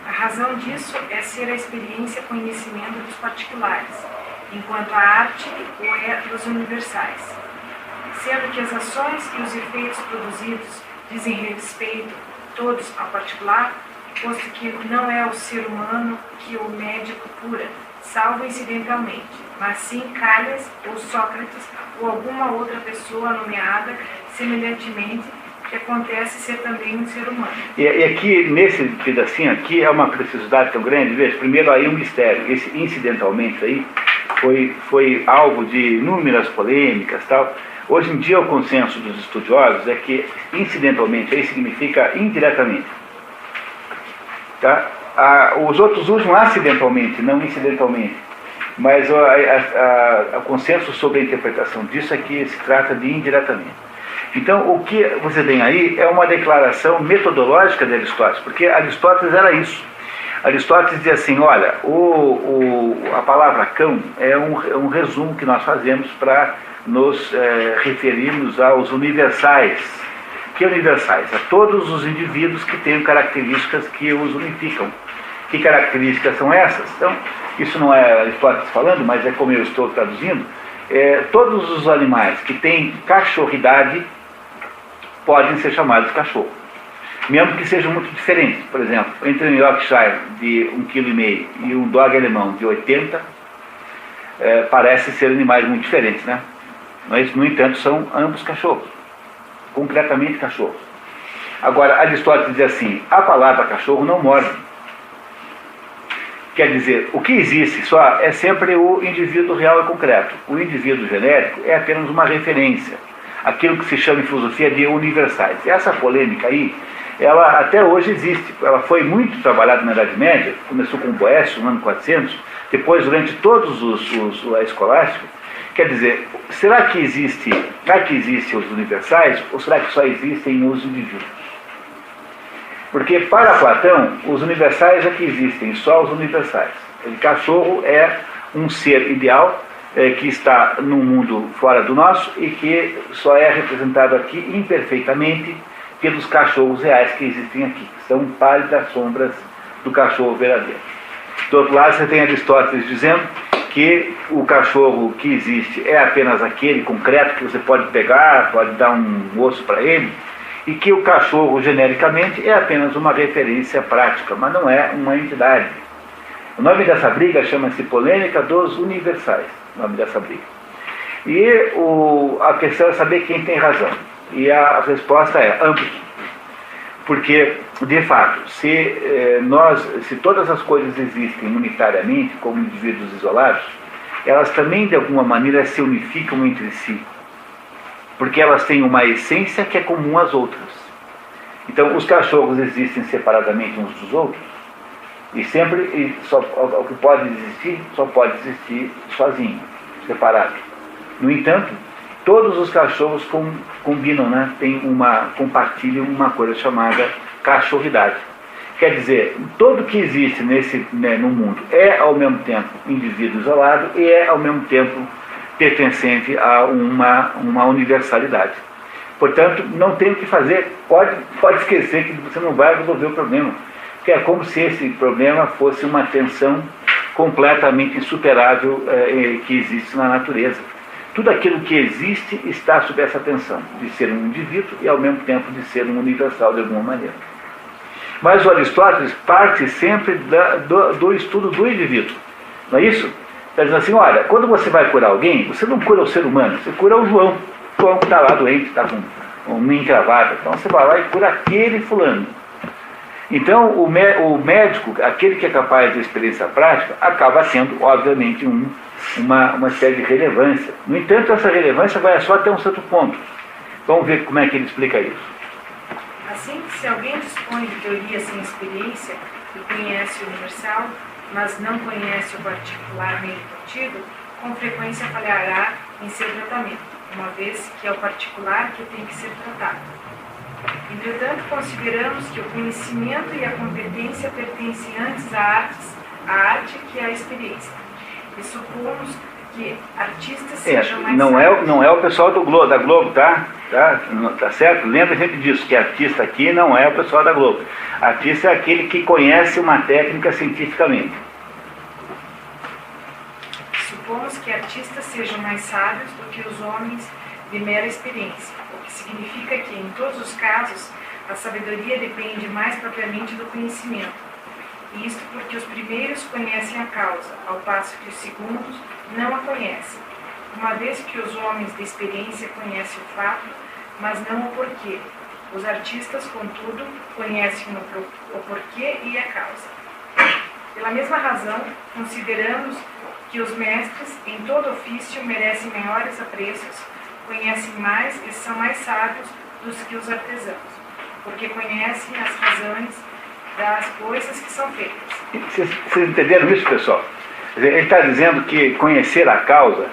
A razão disso é ser a experiência conhecimento dos particulares, enquanto a arte o é dos universais. Sendo que as ações e os efeitos produzidos dizem respeito todos ao particular, posto que não é o ser humano que o médico cura, salvo incidentalmente, mas sim Calhas ou Sócrates ou alguma outra pessoa nomeada semelhantemente, que acontece ser também um ser humano. E aqui, nesse pedacinho aqui, é uma preciosidade tão grande. Veja, primeiro aí um mistério. Esse incidentalmente aí foi alvo de inúmeras polêmicas e tal. Hoje em dia o consenso dos estudiosos é que incidentalmente aí significa indiretamente. Tá? Os outros usam acidentalmente, não incidentalmente. Mas o consenso sobre a interpretação disso é que se trata de indiretamente. Então, o que você tem aí é uma declaração metodológica de Aristóteles, porque Aristóteles era isso. Aristóteles dizia assim, olha, a palavra cão é um resumo que nós fazemos para nos referirmos aos universais. Que universais? A todos os indivíduos que têm características que os unificam. Que características são essas? Então, isso não é Aristóteles falando, mas é como eu estou traduzindo. Todos os animais que têm cachorridade podem ser chamados cachorro. Mesmo que sejam muito diferentes. Por exemplo, entre um Yorkshire de 1,5 kg e um dog alemão de 80, parecem ser animais muito diferentes, né? Mas, no entanto, são ambos cachorros. Concretamente cachorros. Agora, Aristóteles diz assim, a palavra cachorro não morde. Quer dizer, o que existe só é sempre o indivíduo real e concreto. O indivíduo genérico é apenas uma referência. Aquilo que se chama em filosofia de universais. Essa polêmica aí, ela até hoje existe. Ela foi muito trabalhada na Idade Média, começou com Boécio, no ano 400, depois durante todos a escolástica. Quer dizer, será que existem os universais ou será que só existem os indivíduos? Porque para Platão, os universais é que existem, só os universais. O cachorro é um ser ideal que está num mundo fora do nosso e que só é representado aqui imperfeitamente pelos cachorros reais que existem aqui, que são pálidas sombras do cachorro verdadeiro. Do outro lado, você tem Aristóteles dizendo que o cachorro que existe é apenas aquele concreto que você pode pegar, pode dar um osso para ele, e que o cachorro, genericamente, é apenas uma referência prática, mas não é uma entidade. O nome dessa briga chama-se Polêmica dos Universais, o nome dessa briga. E a questão é saber quem tem razão. E a resposta é ambos. Porque, de fato, se todas as coisas existem unitariamente, como indivíduos isolados, elas também, de alguma maneira, se unificam entre si. Porque elas têm uma essência que é comum às outras. Então, os cachorros existem separadamente uns dos outros, e sempre, o que pode existir, só pode existir sozinho, separado. No entanto, todos os cachorros combinam, né? Compartilham uma coisa chamada cachorridade. Quer dizer, tudo que existe no mundo é, ao mesmo tempo, indivíduo isolado e é, ao mesmo tempo, pertencente a uma universalidade. Portanto, não tem o que fazer. Pode esquecer que você não vai resolver o problema. Porque é como se esse problema fosse uma tensão completamente insuperável que existe na natureza. Tudo aquilo que existe está sob essa tensão de ser um indivíduo e, ao mesmo tempo, de ser um universal de alguma maneira. Mas o Aristóteles parte sempre do estudo do indivíduo. Não é isso? Está dizendo assim, olha, quando você vai curar alguém, você não cura o ser humano, você cura o João. O João que está lá doente, está com uma encravada. Então você vai lá e cura aquele fulano. Então o médico, aquele que é capaz de experiência prática, acaba sendo, obviamente, uma espécie de relevância. No entanto, essa relevância vai só até um certo ponto. Vamos ver como é que ele explica isso. Assim, se alguém dispõe de teoria sem experiência e conhece o universal, mas não conhece o particular nele contido, com frequência falhará em seu tratamento, uma vez que é o particular que tem que ser tratado. Entretanto, consideramos que o conhecimento e a competência pertencem antes à arte que à experiência. E supomos que artistas sejam mais não é o pessoal da Globo, tá certo? Lembra sempre disso, que artista aqui não é o pessoal da Globo. Artista é aquele que conhece uma técnica cientificamente. Supomos que artistas sejam mais sábios do que os homens de mera experiência, o que significa que, em todos os casos, a sabedoria depende mais propriamente do conhecimento. Isto porque os primeiros conhecem a causa, ao passo que os segundos não a conhecem, uma vez que os homens de experiência conhecem o fato, mas não o porquê. Os artistas, contudo, conhecem o porquê e a causa. Pela mesma razão, consideramos que os mestres, em todo ofício, merecem maiores apreços, conhecem mais e são mais sábios do que os artesãos, porque conhecem as razões das coisas que são feitas. Vocês entenderam isso, pessoal? Ele está dizendo que conhecer a causa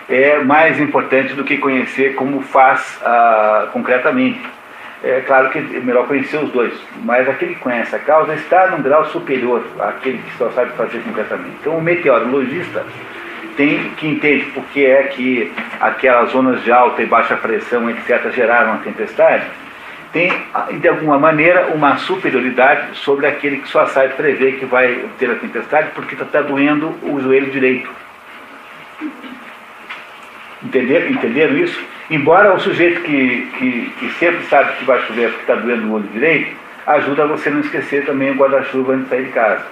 é mais importante do que conhecer como faz concretamente. É claro que é melhor conhecer os dois, mas aquele que conhece a causa está num grau superior àquele que só sabe fazer concretamente. Então o meteorologista que entende por que é que aquelas zonas de alta e baixa pressão, etc., geraram a tempestade, tem, de alguma maneira, uma superioridade sobre aquele que só sabe prever que vai ter a tempestade porque está doendo o joelho direito. Entenderam isso? Embora o sujeito que sempre sabe que vai chover porque está doendo o olho direito, ajuda você a não esquecer também o guarda-chuva antes de sair de casa.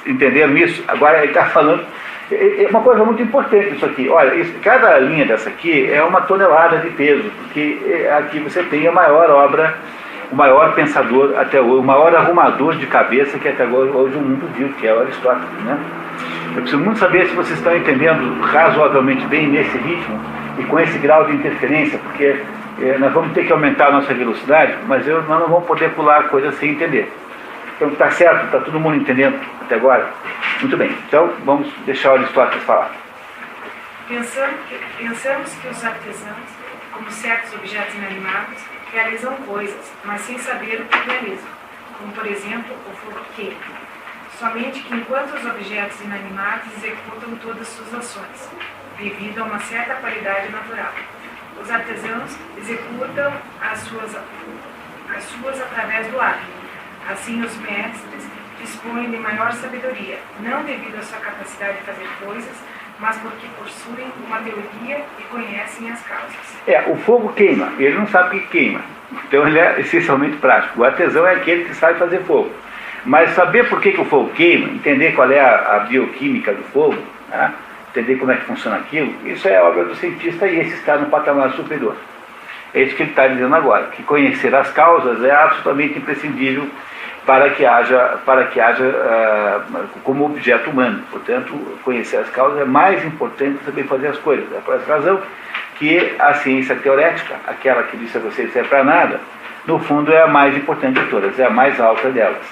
Entenderam isso? Agora ele está falando... É uma coisa muito importante isso aqui. Olha, cada linha dessa aqui é uma tonelada de peso, porque aqui você tem a maior obra, o maior pensador até hoje, o maior arrumador de cabeça que até hoje o mundo viu, que é o Aristóteles, né? Eu preciso muito saber se vocês estão entendendo razoavelmente bem nesse ritmo e com esse grau de interferência, porque nós vamos ter que aumentar a nossa velocidade, mas nós não vamos poder pular a coisa sem entender. Então está certo? Está todo mundo entendendo até agora? Muito bem. Então vamos deixar o Aristóteles falar. Pensamos que os artesãos, como certos objetos inanimados, realizam coisas, mas sem saber o que realizam, como por exemplo o fogo queima. Somente que enquanto os objetos inanimados executam todas suas ações, devido a uma certa qualidade natural. Os artesãos executam as suas através do ato. Assim, os mestres dispõem de maior sabedoria, não devido à sua capacidade de fazer coisas, mas porque possuem uma teoria e conhecem as causas. O fogo queima, ele não sabe o que queima. Então ele é essencialmente prático. O artesão é aquele que sabe fazer fogo. Mas saber por que o fogo queima, entender qual é a bioquímica do fogo, né? Entender como é que funciona aquilo, isso é obra do cientista e esse está no patamar superior. É isso que ele está dizendo agora, que conhecer as causas é absolutamente imprescindível para que haja como objeto humano. Portanto, conhecer as causas é mais importante que saber fazer as coisas. É por essa razão que a ciência teorética, aquela que disse a vocês não é para nada, no fundo é a mais importante de todas, é a mais alta delas.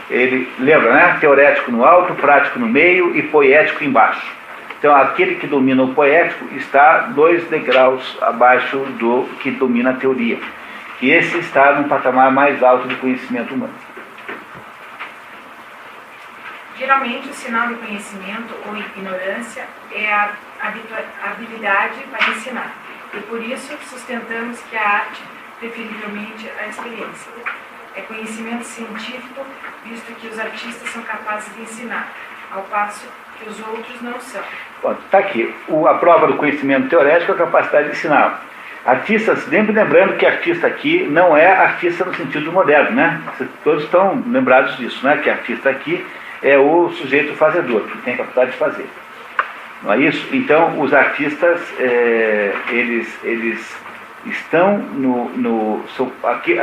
Ele lembra, né? Teorético no alto, prático no meio e poético embaixo. Então, aquele que domina o poético está 2 degraus abaixo do que domina a teoria. E esse está num patamar mais alto de conhecimento humano. Geralmente, o sinal de conhecimento ou ignorância é a habilidade para ensinar. E por isso, sustentamos que a arte, preferivelmente a experiência. É conhecimento científico, visto que os artistas são capazes de ensinar, ao passo que os outros não são. Está aqui. A prova do conhecimento teorético é a capacidade de ensinar. Artistas, lembrando que artista aqui não é artista no sentido moderno, né? Todos estão lembrados disso, né? Que artista aqui é o sujeito fazedor, que tem a capacidade de fazer. Não é isso? Então, os artistas, eles estão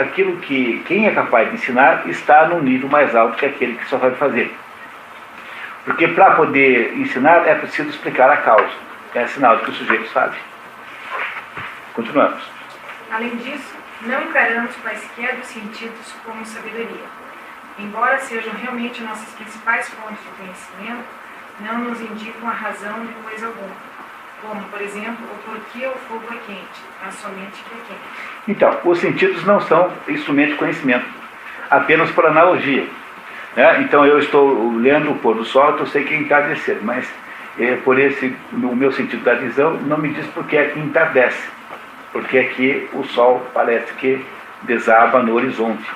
aquilo que quem é capaz de ensinar está num nível mais alto que aquele que só sabe fazer. Porque para poder ensinar é preciso explicar a causa. É sinal de que o sujeito sabe. Continuamos. Além disso, não encaramos quaisquer dos sentidos como sabedoria. Embora sejam realmente nossas principais fontes de conhecimento, não nos indicam a razão de coisa alguma. Como, por exemplo, o porquê o fogo é quente, mas somente que é quente. Então, os sentidos não são instrumento de conhecimento, apenas por analogia. Né? Então, eu estou lendo o pôr do sol, então eu sei que é entardecer, mas o meu sentido da visão não me diz por que é que entardece, porque é que o sol parece que desaba no horizonte.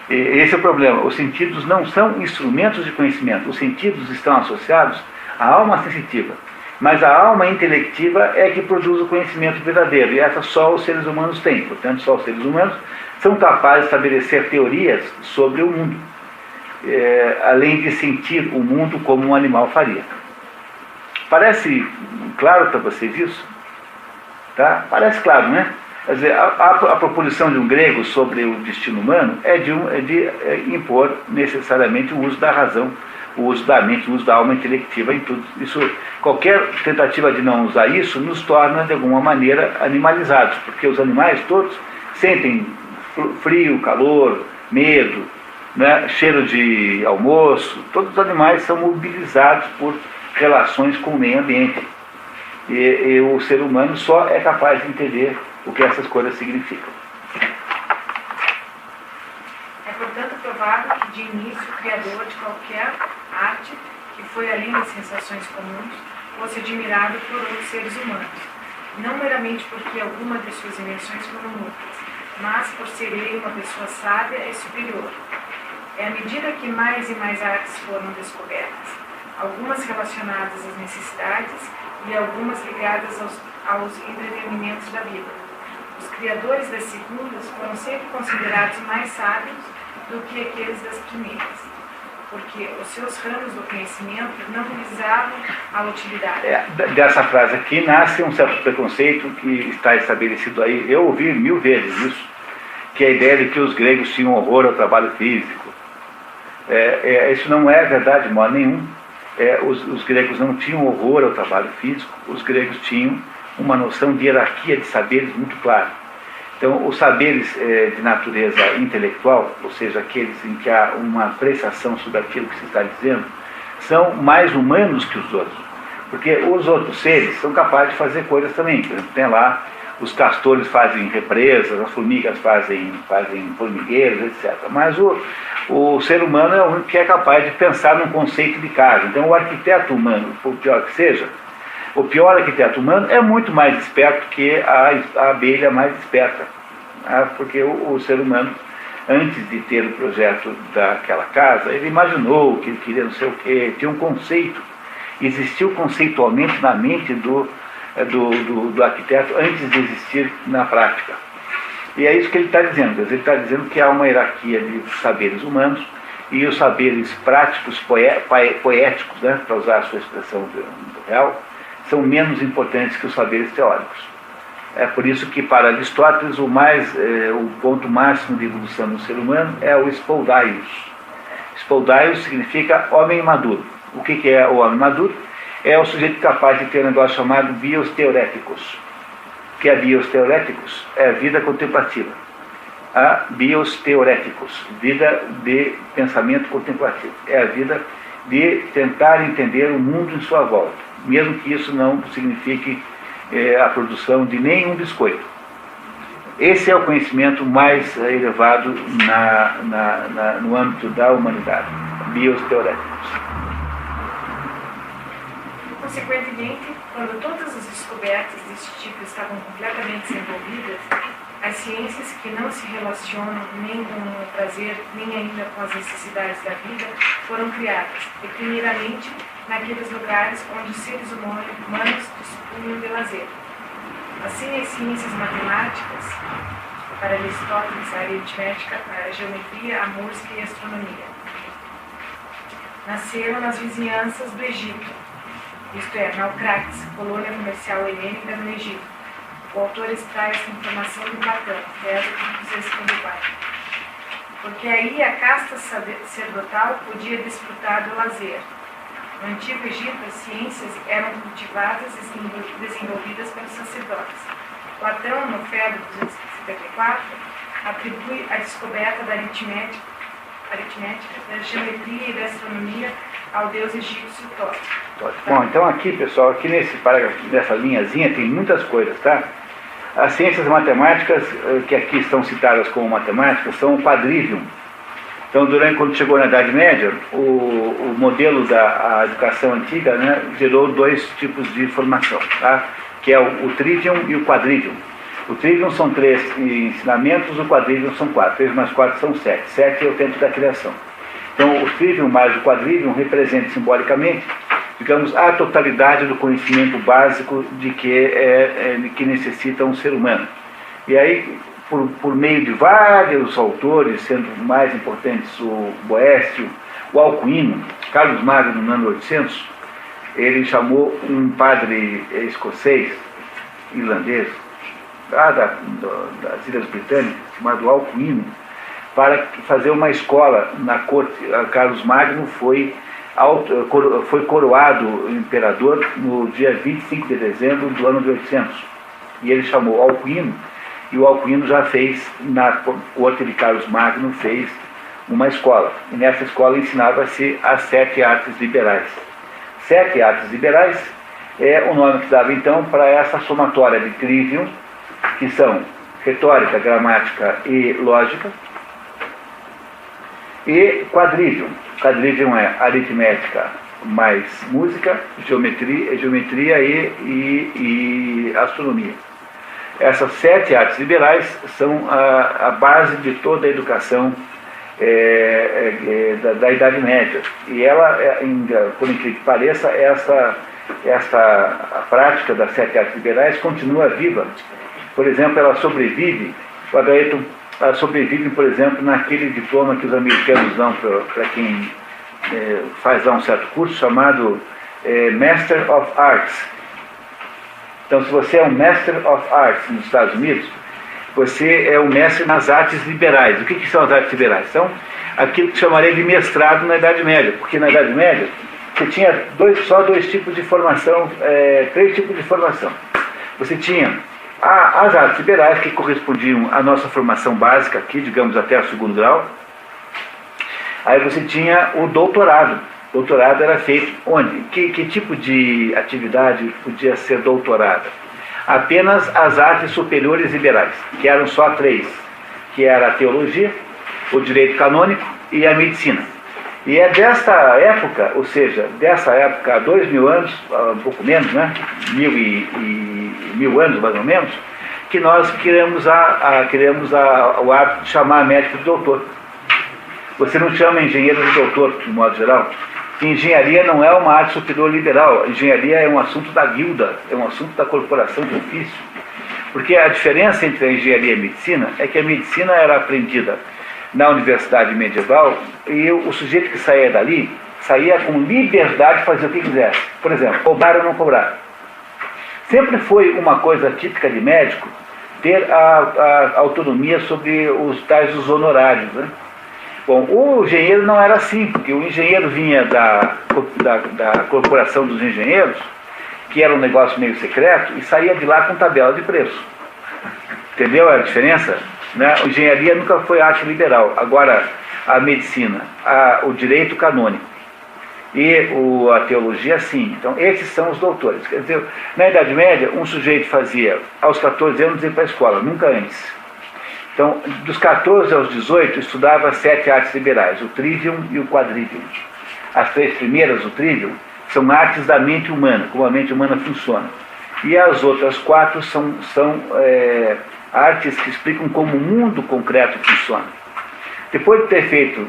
Esse é o problema. Os sentidos não são instrumentos de conhecimento, os sentidos estão associados à alma sensitiva. Mas a alma intelectiva é que produz o conhecimento verdadeiro, e essa só os seres humanos têm. Portanto, só os seres humanos são capazes de estabelecer teorias sobre o mundo, além de sentir o mundo como um animal faria. Parece claro para vocês isso? Tá? Parece claro, né? Quer dizer, a proposição de um grego sobre o destino humano é de impor necessariamente o uso da razão, o uso da mente, o uso da alma intelectiva em tudo. Qualquer tentativa de não usar isso nos torna, de alguma maneira, animalizados, porque os animais todos sentem frio, calor, medo, né, cheiro de almoço. Todos os animais são mobilizados por relações com o meio ambiente. E o ser humano só é capaz de entender o que essas coisas significam. É, portanto, provável que, de início, o criador de qualquer arte, que foi além das sensações comuns, fosse admirado por outros seres humanos, não meramente porque alguma de suas invenções foram úteis, mas por ser ele uma pessoa sábia e superior. É à medida que mais e mais artes foram descobertas, algumas relacionadas às necessidades e algumas ligadas aos entretenimentos da vida. Os criadores das segundas foram sempre considerados mais sábios do que aqueles das primeiras, porque os seus ramos do conhecimento não visavam a utilidade. Dessa frase aqui nasce um certo preconceito que está estabelecido aí. Eu ouvi 1000 vezes isso, que é a ideia de que os gregos tinham horror ao trabalho físico. Isso não é verdade de modo nenhum. Os gregos não tinham horror ao trabalho físico, os gregos tinham uma noção de hierarquia de saberes muito clara. Então, os saberes de natureza intelectual, ou seja, aqueles em que há uma apreciação sobre aquilo que se está dizendo, são mais humanos que os outros. Porque os outros seres são capazes de fazer coisas também. Por exemplo, tem lá, os castores fazem represas, as formigas fazem formigueiros, etc. Mas o ser humano é o único que é capaz de pensar num conceito de casa. Então, o arquiteto humano, por pior que seja, o pior arquiteto humano é muito mais esperto que a abelha mais esperta. Porque o ser humano, antes de ter o projeto daquela casa, ele imaginou que ele queria não sei o quê, tinha um conceito. Existiu conceitualmente na mente do arquiteto antes de existir na prática. E é isso que ele está dizendo. Ele está dizendo que há uma hierarquia de saberes humanos e os saberes práticos, poéticos, né, para usar a sua expressão real, são menos importantes que os saberes teóricos. É por isso que, para Aristóteles, o ponto máximo de evolução do ser humano é o spoldaios. Spoldaios significa homem maduro. O que é o homem maduro? É o sujeito capaz de ter um negócio chamado bios teoréticos. O que é bios teoréticos? É a vida contemplativa. A bios teoréticos, vida de pensamento contemplativo. É a vida de tentar entender o mundo em sua volta, mesmo que isso não signifique a produção de nenhum biscoito. Esse é o conhecimento mais elevado no âmbito da humanidade, bios teoréticos. Consequentemente, quando todas as descobertas deste tipo estavam completamente desenvolvidas, as ciências que não se relacionam nem com o prazer, nem ainda com as necessidades da vida, foram criadas, e primeiramente naqueles lugares onde os seres humanos dispunham de lazer. Assim, as ciências matemáticas, para Aristóteles, a aritmética, a geometria, a música e a astronomia, nasceram nas vizinhanças do Egito, isto é, Naucratis, colônia comercial helênica no Egito. O autor extrai essa informação de Platão, Fedro 254. Porque aí a casta sacerdotal podia desfrutar do lazer. No Antigo Egito, as ciências eram cultivadas e desenvolvidas pelos sacerdotes. Platão, no Fedro 254, atribui a descoberta da aritmética, da geometria e da astronomia ao deus egípcio Tote. Bom, então aqui, pessoal, aqui nesse parágrafo, nessa linhazinha, tem muitas coisas, tá? As ciências matemáticas, que aqui estão citadas como matemáticas, são o quadrivium. Então, quando chegou na Idade Média, o modelo da educação antiga, né, gerou dois tipos de formação, tá? Que é o trivium e o quadrivium. O trivium são 3 ensinamentos, o quadrivium são 4. 3 mais 4 são 7. 7 é o tempo da criação. Então, o trivium mais o quadrivium representa simbolicamente, digamos, a totalidade do conhecimento básico de que necessita um ser humano. E aí, por meio de vários autores, sendo mais importantes o Boécio, o Alcuino, Carlos Magno, no ano 800, ele chamou um padre escocês, irlandês, lá das Ilhas Britânicas, chamado Alcuino, para fazer uma escola na corte. Carlos Magno foi coroado imperador no dia 25 de dezembro do ano de 800. E ele chamou Alcuino, e o Alcuino já fez, na corte de Carlos Magno, fez uma escola. E nessa escola ensinava-se as 7 artes liberais. 7 artes liberais é o nome que dava então para essa somatória de trivium, que são retórica, gramática e lógica, e quadrivium. Quadrivium é aritmética mais música, geometria e astronomia. Essas 7 artes liberais são a base de toda a educação da Idade Média. E ela, por incrível que pareça, a prática das 7 artes liberais continua viva. Por exemplo, ela sobrevive, o Agaeton sobrevive, por exemplo, naquele diploma que os americanos dão para quem faz lá um certo curso, chamado Master of Arts. Então, se você é um Master of Arts nos Estados Unidos, você é um mestre nas artes liberais. O que são as artes liberais? São aquilo que chamaria de mestrado na Idade Média, porque na Idade Média você tinha só 2 tipos de formação, 3 tipos de formação. Você tinha As artes liberais, que correspondiam à nossa formação básica aqui, digamos até o 2º grau. Aí você tinha o doutorado. O doutorado era feito onde? Que tipo de atividade podia ser doutorada? Apenas as artes superiores liberais, que eram só 3, que era a teologia, o direito canônico e a medicina. E é desta época, ou seja, dessa época há 2000 anos, um pouco menos, né? 1000 anos mais ou menos, que nós criamos o hábito de chamar médico de doutor. Você não chama engenheiro de doutor, de modo geral. Engenharia não é uma arte superior liberal. Engenharia é um assunto da guilda, é um assunto da corporação de ofício. Porque a diferença entre a engenharia e a medicina é que a medicina era aprendida na universidade medieval e o sujeito que saía dali saía com liberdade de fazer o que quisesse. Por exemplo, cobrar ou não cobrar. Sempre foi uma coisa típica de médico ter a autonomia sobre os tais dos honorários, né? Bom, o engenheiro não era assim, porque o engenheiro vinha da corporação dos engenheiros, que era um negócio meio secreto, e saía de lá com tabela de preço. Entendeu a diferença? Né? A engenharia nunca foi arte liberal. Agora, a medicina, o direito canônico e a teologia, sim. Então, esses são os doutores. Quer dizer, na Idade Média, um sujeito fazia, aos 14 anos, ir para a escola, nunca antes. Então, dos 14 aos 18, estudava as 7 artes liberais, o trivium e o quadrivium. As 3 primeiras, o trivium, são artes da mente humana, como a mente humana funciona. E as outras 4 são artes que explicam como o mundo concreto funciona. Depois de ter feito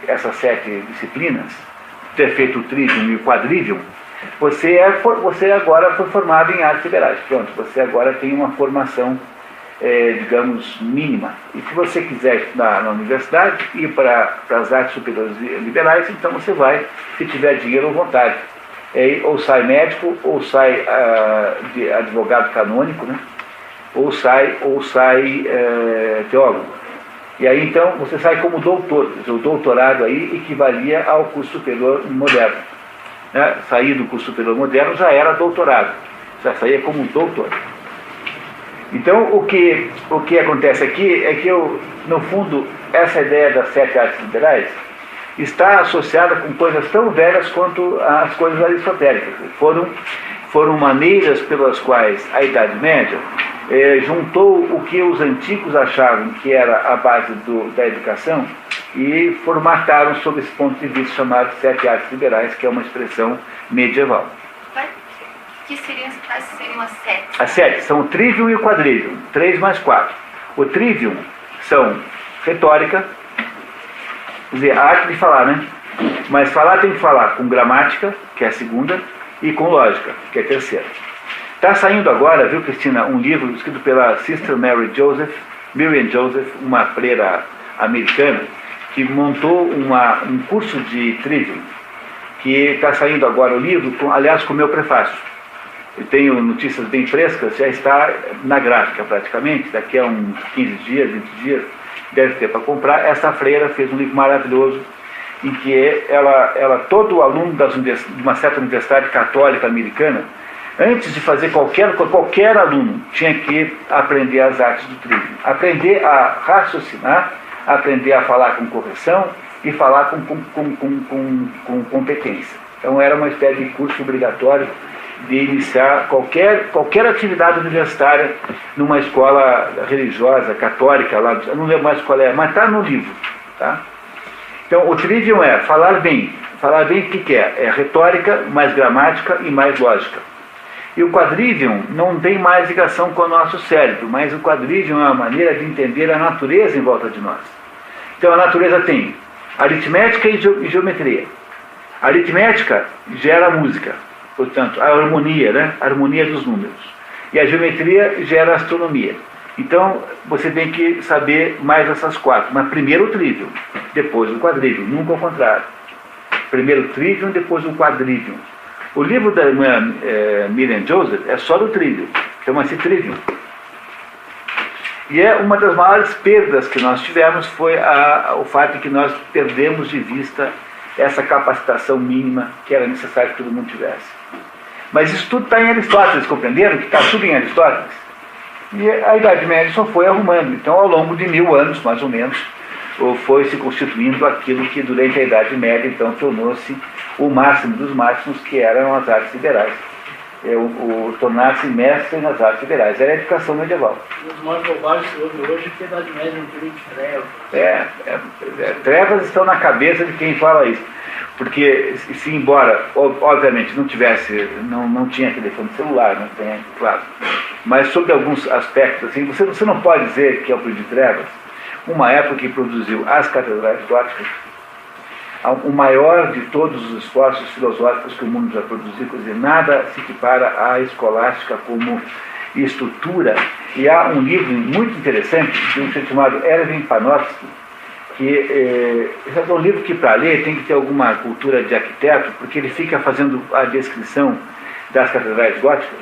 essas 7 disciplinas, ter feito o trivium e o quadrivium, você agora foi formado em artes liberais. Pronto, você agora tem uma formação digamos, mínima. E se você quiser estudar na universidade, ir para as artes superiores liberais, então você vai, se tiver dinheiro ou vontade. Ou sai médico, ou sai de advogado canônico, né? ou sai teólogo. E aí, então, você sai como doutor. O doutorado aí equivalia ao curso superior moderno. Né? Sair do curso superior moderno já era doutorado. Já saía como doutor. Então, o que acontece aqui é que, no fundo, essa ideia das 7 artes liberais está associada com coisas tão velhas quanto as coisas aristotélicas. Foram maneiras pelas quais a Idade Média juntou o que os antigos achavam que era a base da educação e formataram sob esse ponto de vista chamado 7 artes liberais, que é uma expressão medieval. Quais seriam as 7? As 7 são o trivium e o quadrivium, 3 mais 4. O trivium são retórica, quer dizer, a arte de falar, né? Mas falar tem que falar com gramática, que é a segunda, e com lógica, que é a terceira. Está saindo agora, viu, Cristina, um livro escrito pela Sister Miriam Joseph, uma freira americana, que montou um curso de trivium, que está saindo agora o livro, aliás, com o meu prefácio. Eu tenho notícias bem frescas, já está na gráfica praticamente, daqui a uns 15 dias, 20 dias, deve ter para comprar. Essa freira fez um livro maravilhoso, em que todo aluno de uma certa universidade católica americana, antes de fazer qualquer aluno, tinha que aprender as artes do trivium. Aprender a raciocinar, aprender a falar com correção e falar com competência. Então era uma espécie de curso obrigatório de iniciar qualquer atividade universitária numa escola religiosa, católica, lá, eu não lembro mais qual é, mas está no livro. Tá? Então, o trivium é falar bem. Falar bem o que é? É retórica, mais gramática e mais lógica. E o quadrivium não tem mais ligação com o nosso cérebro, mas o quadrivium é uma maneira de entender a natureza em volta de nós. Então, a natureza tem aritmética e geometria. A aritmética gera música. Portanto, a harmonia, né? A harmonia dos números. E a geometria gera astronomia. Então, você tem que saber mais essas 4. Mas primeiro o trivium, depois o quadrivium, nunca ao contrário. Primeiro o trivium, depois o quadrivium. O livro da irmã Miriam Joseph é só do trivium, chama-se Trivium. E uma das maiores perdas que nós tivemos foi o fato de que nós perdemos de vista essa capacitação mínima que era necessário que todo mundo tivesse. Mas isso tudo está em Aristóteles, compreenderam? Que está tudo em Aristóteles. E a Idade Média só foi arrumando. Então, ao longo de 1000 anos, mais ou menos, foi se constituindo aquilo que durante a Idade Média, então, tornou-se o máximo dos máximos, que eram as artes liberais. Tornar-se mestre nas artes liberais. Era a educação medieval. Os mais bobagens que houve hoje que a Idade Média é um período de trevas. Trevas estão na cabeça de quem fala isso. Porque, se embora, obviamente, não tinha telefone celular, não tem, claro. Mas sobre alguns aspectos, assim, você não pode dizer que é o período de trevas, uma época que produziu as catedrais góticas, o maior de todos os esforços filosóficos que o mundo já produziu, quer dizer, nada se equipara à escolástica como estrutura. E há um livro muito interessante, de um sujeito chamado Erwin Panofsky, que é um livro que, para ler, tem que ter alguma cultura de arquiteto, porque ele fica fazendo a descrição das catedrais góticas,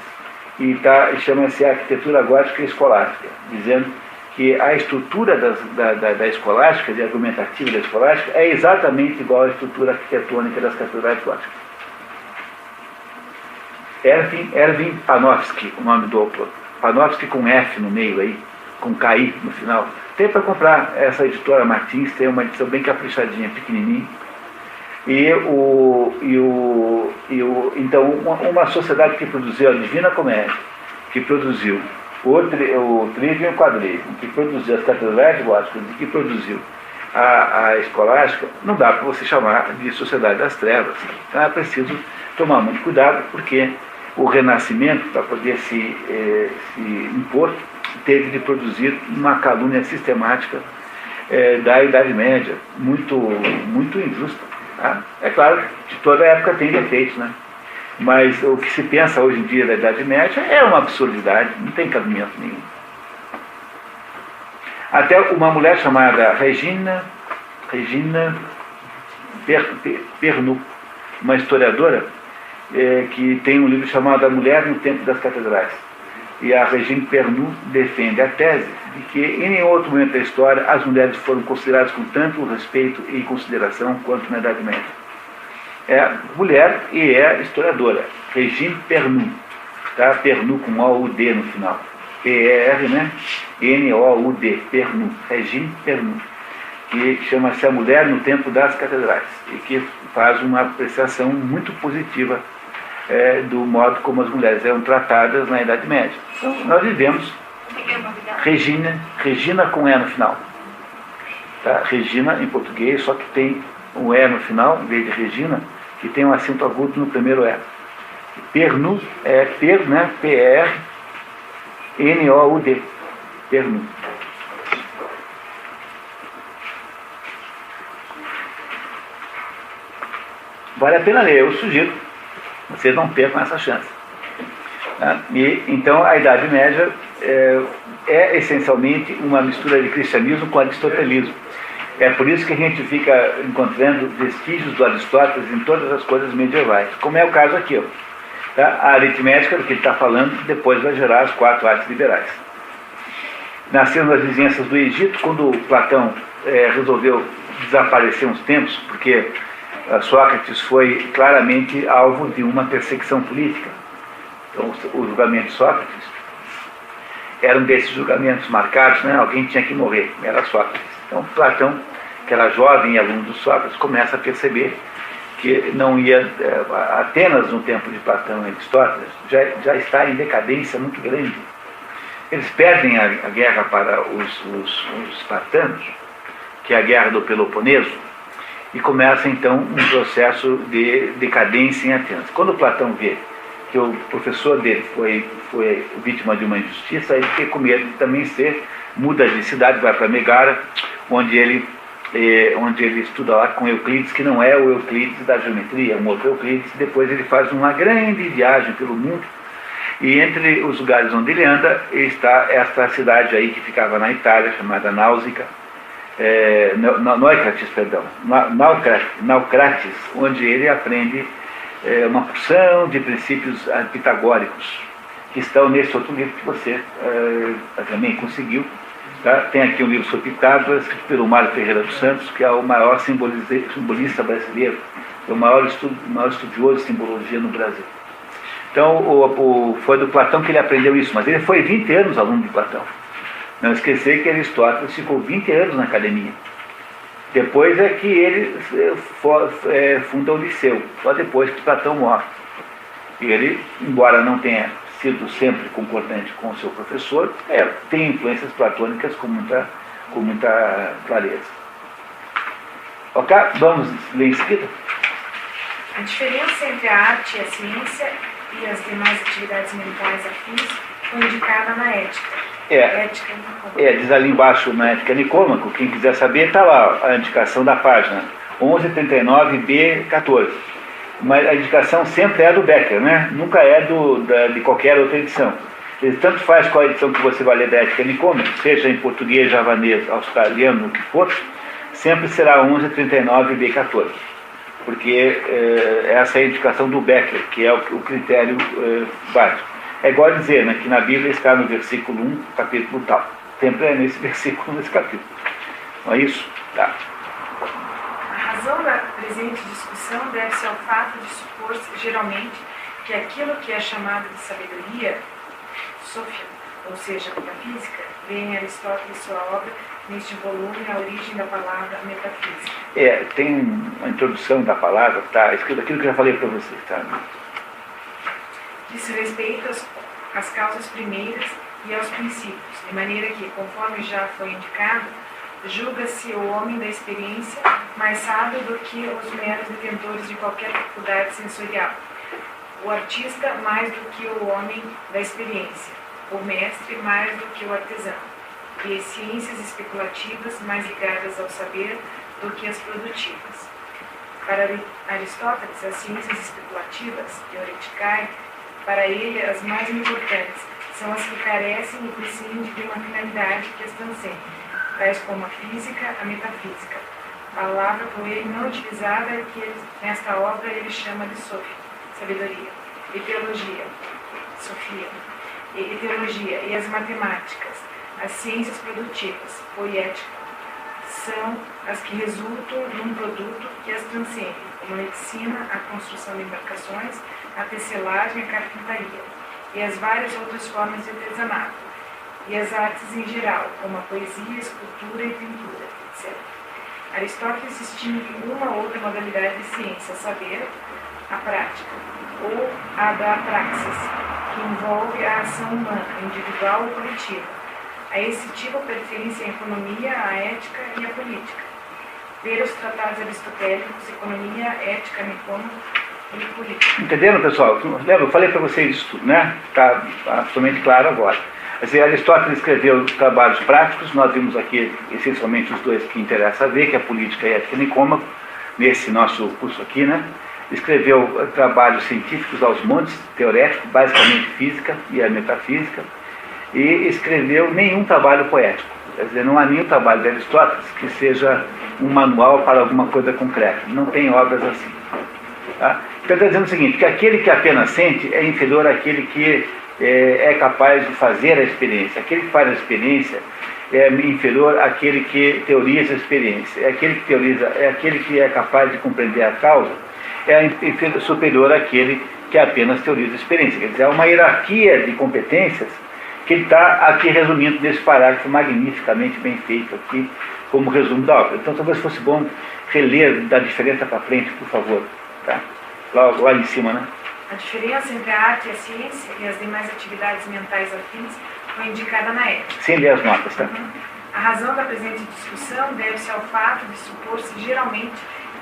e chama-se Arquitetura Gótica Escolástica, dizendo que a estrutura da escolástica, de argumentativa da escolástica, é exatamente igual à estrutura arquitetônica das catedrais góticas. Erwin Panofsky, o nome do autor. Panofsky com F no meio aí, com KI no final. Tem para comprar, essa editora Martins tem uma edição bem caprichadinha, pequenininha. Então, uma sociedade que produziu a Divina Comédia, que produziu o Trivium e o Quadrivium, que produziu as catedrais góticas e que produziu a escolástica, não dá para você chamar de sociedade das trevas. Então é preciso tomar muito cuidado, porque o Renascimento, para poder se impor, teve de produzir uma calúnia sistemática da Idade Média, muito, muito injusta. Tá? É claro que toda época tem defeitos, né? Mas o que se pensa hoje em dia da Idade Média é uma absurdidade, não tem cabimento nenhum. Até uma mulher chamada Regina Pernoud, uma historiadora, que tem um livro chamado A Mulher no Tempo das Catedrais. E a Regine Pernoud defende a tese de que em nenhum outro momento da história as mulheres foram consideradas com tanto respeito e consideração quanto na Idade Média. É mulher e é historiadora. Regine Pernoud, tá? Pernoud com O-U-D no final. P-E-R, né? N-O-U-D, Pernoud. Regine Pernoud, que chama-se A Mulher no Tempo das Catedrais, e que faz uma apreciação muito positiva do modo como as mulheres eram tratadas na Idade Média. Então, nós vivemos Regina com E no final. Tá? Regina em português, só que tem um E no final, em vez de Regina, que tem um acento agudo no primeiro E. Pernoud é per, né? P-E-R-N-O-U-D. Pernoud. Vale a pena ler, eu sugiro. Vocês não percam essa chance. Tá? Então, a Idade Média é essencialmente uma mistura de cristianismo com aristotelismo. É por isso que a gente fica encontrando vestígios do Aristóteles em todas as coisas medievais, como é o caso aqui. Ó. Tá? A aritmética, do que ele está falando, depois vai gerar as 4 artes liberais. Nasceram nas vizinhanças do Egito, quando Platão resolveu desaparecer uns tempos, porque Sócrates foi claramente alvo de uma perseguição política. Então, o julgamento de Sócrates era um desses julgamentos marcados, né? Alguém tinha que morrer, era Sócrates. Então, Platão, que era jovem e aluno do Sócrates, começa a perceber que não ia... Atenas, no tempo de Platão e Aristóteles, já está em decadência muito grande. Eles perdem a guerra para os espartanos, que é a guerra do Peloponeso, e começa, então, um processo de decadência em Atenas. Quando Platão vê que o professor dele foi vítima de uma injustiça, ele fica com medo de também muda de cidade, vai para Megara, onde ele estuda lá com Euclides, que não é o Euclides da geometria, é um outro Euclides. Depois ele faz uma grande viagem pelo mundo, e entre os lugares onde ele anda está esta cidade aí que ficava na Itália, chamada Náusica, Naucratis, onde ele aprende uma porção de princípios pitagóricos, que estão nesse outro livro que você também conseguiu. Tá? Tem aqui um livro sobre Pitágoras, escrito pelo Mário Ferreira dos Santos, que é o maior simbolista brasileiro, é o maior estudioso de simbologia no Brasil. Então, foi do Platão que ele aprendeu isso, mas ele foi 20 anos aluno de Platão. Não esquecer que Aristóteles ficou 20 anos na academia. Depois é que ele funda o Liceu, só depois que Platão morre. E ele, embora não tenha sido sempre concordante com o seu professor, tem influências platônicas com muita clareza. Ok? Vamos ler em seguida. A diferença entre a arte e a ciência e as demais atividades mentais afins foi indicada na ética. Ética Nicômaco. Diz ali embaixo na Ética Nicômaco, quem quiser saber, está lá a indicação da página 1139b14. Mas a indicação sempre é do Becker, né? Nunca é de qualquer outra edição. Tanto faz qual a edição que você vai ler da Ética Nicômaco, seja em português, javanês, australiano, o que for, sempre será 1139b14. Porque essa é a indicação do Becker, que é o critério básico. É igual a dizer, né, que na Bíblia está no versículo 1, capítulo tal. Sempre é nesse versículo, nesse capítulo. Não é isso? Tá. A razão da presente discussão deve-se ao fato de supor-se, geralmente, que aquilo que é chamado de sabedoria, Sofia, ou seja, metafísica, vê em Aristóteles sua obra, neste volume, A Origem da Palavra Metafísica. Tem uma introdução da palavra, tá? Escrito aquilo que eu já falei para vocês, tá? Diz respeito às causas primeiras e aos princípios, de maneira que, conforme já foi indicado, julga-se o homem da experiência mais sábio do que os meros detentores de qualquer faculdade sensorial, o artista mais do que o homem da experiência, o mestre mais do que o artesão, e as ciências especulativas mais ligadas ao saber do que as produtivas. Para Aristóteles, as ciências especulativas, teoreticae, para ele as mais importantes são as que carecem e prescindem de uma finalidade que as transcende, tais como a física, a metafísica. Palavra por ele não utilizada é que nesta obra ele chama de Sofia, sabedoria, e teologia, Sofia, e teologia, e as matemáticas, as ciências produtivas, poética, são as que resultam num produto que as transcende, como a medicina, a construção de embarcações, a tecelagem, a carpintaria, e as várias outras formas de artesanato, e as artes em geral, como a poesia, a escultura e pintura, etc. Aristóteles distingue uma ou outra modalidade de ciência, a saber, a prática, ou a da praxis, que envolve a ação humana, individual ou coletiva. A esse tipo pertencem a economia, a ética e a política. Ver os tratados aristotélicos, economia, ética, Nicômaco e política. Entenderam, pessoal? Lembra, eu falei para vocês isso tudo, né? Está absolutamente claro agora. Aristóteles escreveu trabalhos práticos, nós vimos aqui essencialmente os dois que interessa ver, que é a política e a ética Nicômaco, nesse nosso curso aqui, né? Escreveu trabalhos científicos aos montes, teoréticos, basicamente física e a metafísica, e escreveu nenhum trabalho poético. Quer dizer, não há nenhum trabalho de Aristóteles que seja um manual para alguma coisa concreta. Não tem obras assim. Tá? Então está dizendo o seguinte, que aquele que apenas sente é inferior àquele que é capaz de fazer a experiência. Aquele que faz a experiência é inferior àquele que teoriza a experiência. Aquele que teoriza, é aquele que é capaz de compreender a causa, é superior àquele que apenas teoriza a experiência. Quer dizer, há uma hierarquia de competências que ele está aqui resumindo nesse parágrafo magnificamente bem feito aqui, como resumo da obra. Então talvez fosse bom reler da diferença para frente, por favor. Tá? Lá em cima, né? A diferença entre a arte e a ciência e as demais atividades mentais afins foi indicada na ética. Sem ler as notas, tá? A razão da presente discussão deve-se ao fato de supor-se geralmente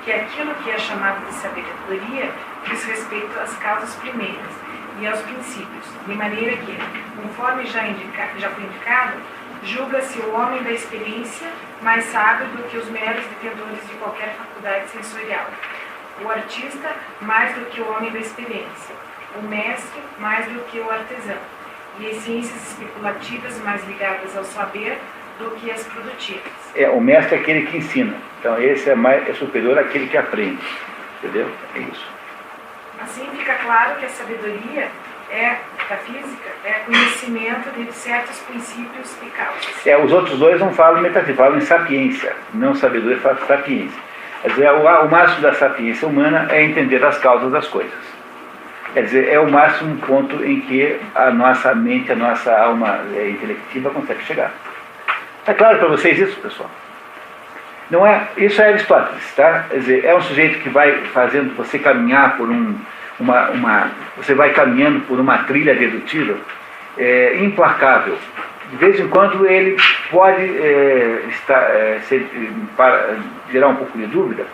que aquilo que é chamado de sabedoria diz respeito às causas primeiras e aos princípios, de maneira que, conforme já foi indicado, julga-se o homem da experiência mais sábio do que os meros detentores de qualquer faculdade sensorial, o artista mais do que o homem da experiência, o mestre mais do que o artesão, e as ciências especulativas mais ligadas ao saber do que as produtivas. O mestre é aquele que ensina, então esse é superior àquele que aprende, entendeu? É isso. Assim fica claro que a sabedoria da física é conhecimento de certos princípios e causas. Os outros dois não falam metafísica, falam em sapiência, não sabedoria, falam sapiência. Quer dizer, o máximo da sapiência humana é entender as causas das coisas. Quer dizer, é o máximo ponto em que a nossa mente, a nossa alma intelectiva consegue chegar. É claro para vocês isso, pessoal? Não é, isso é Aristóteles, tá? Quer dizer, é um sujeito que vai fazendo você caminhar por você vai caminhando por uma trilha dedutiva implacável. De vez em quando ele pode gerar um pouco de dúvida.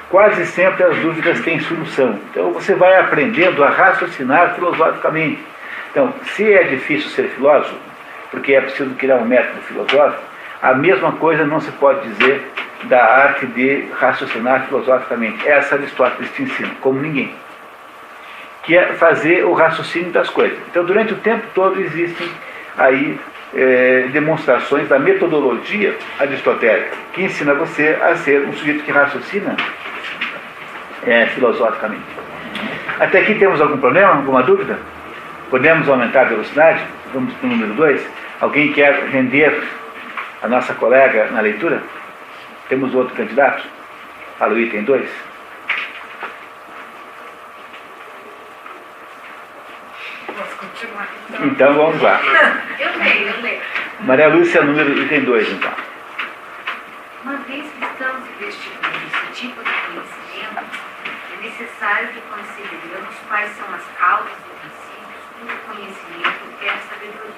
Quase sempre as dúvidas têm solução. Então você vai aprendendo a raciocinar filosoficamente. Então, se é difícil ser filósofo, porque é preciso criar um método filosófico, a mesma coisa não se pode dizer da arte de raciocinar filosoficamente. Essa Aristóteles te ensina, como ninguém. Que é fazer o raciocínio das coisas. Então, durante o tempo todo existem aí demonstrações da metodologia aristotélica, que ensina você a ser um sujeito que raciocina filosoficamente. Até aqui temos algum problema, alguma dúvida? Podemos aumentar a velocidade? Vamos para o número 2. Alguém quer render a nossa colega na leitura? Temos outro candidato? Para o item 2. Posso continuar? Então vamos lá. Eu leio. Maria Lúcia, item 2, então. Uma vez que estamos investigando esse tipo de conhecimento, é necessário que consideremos quais são as causas e princípios cujo conhecimento é a sabedoria.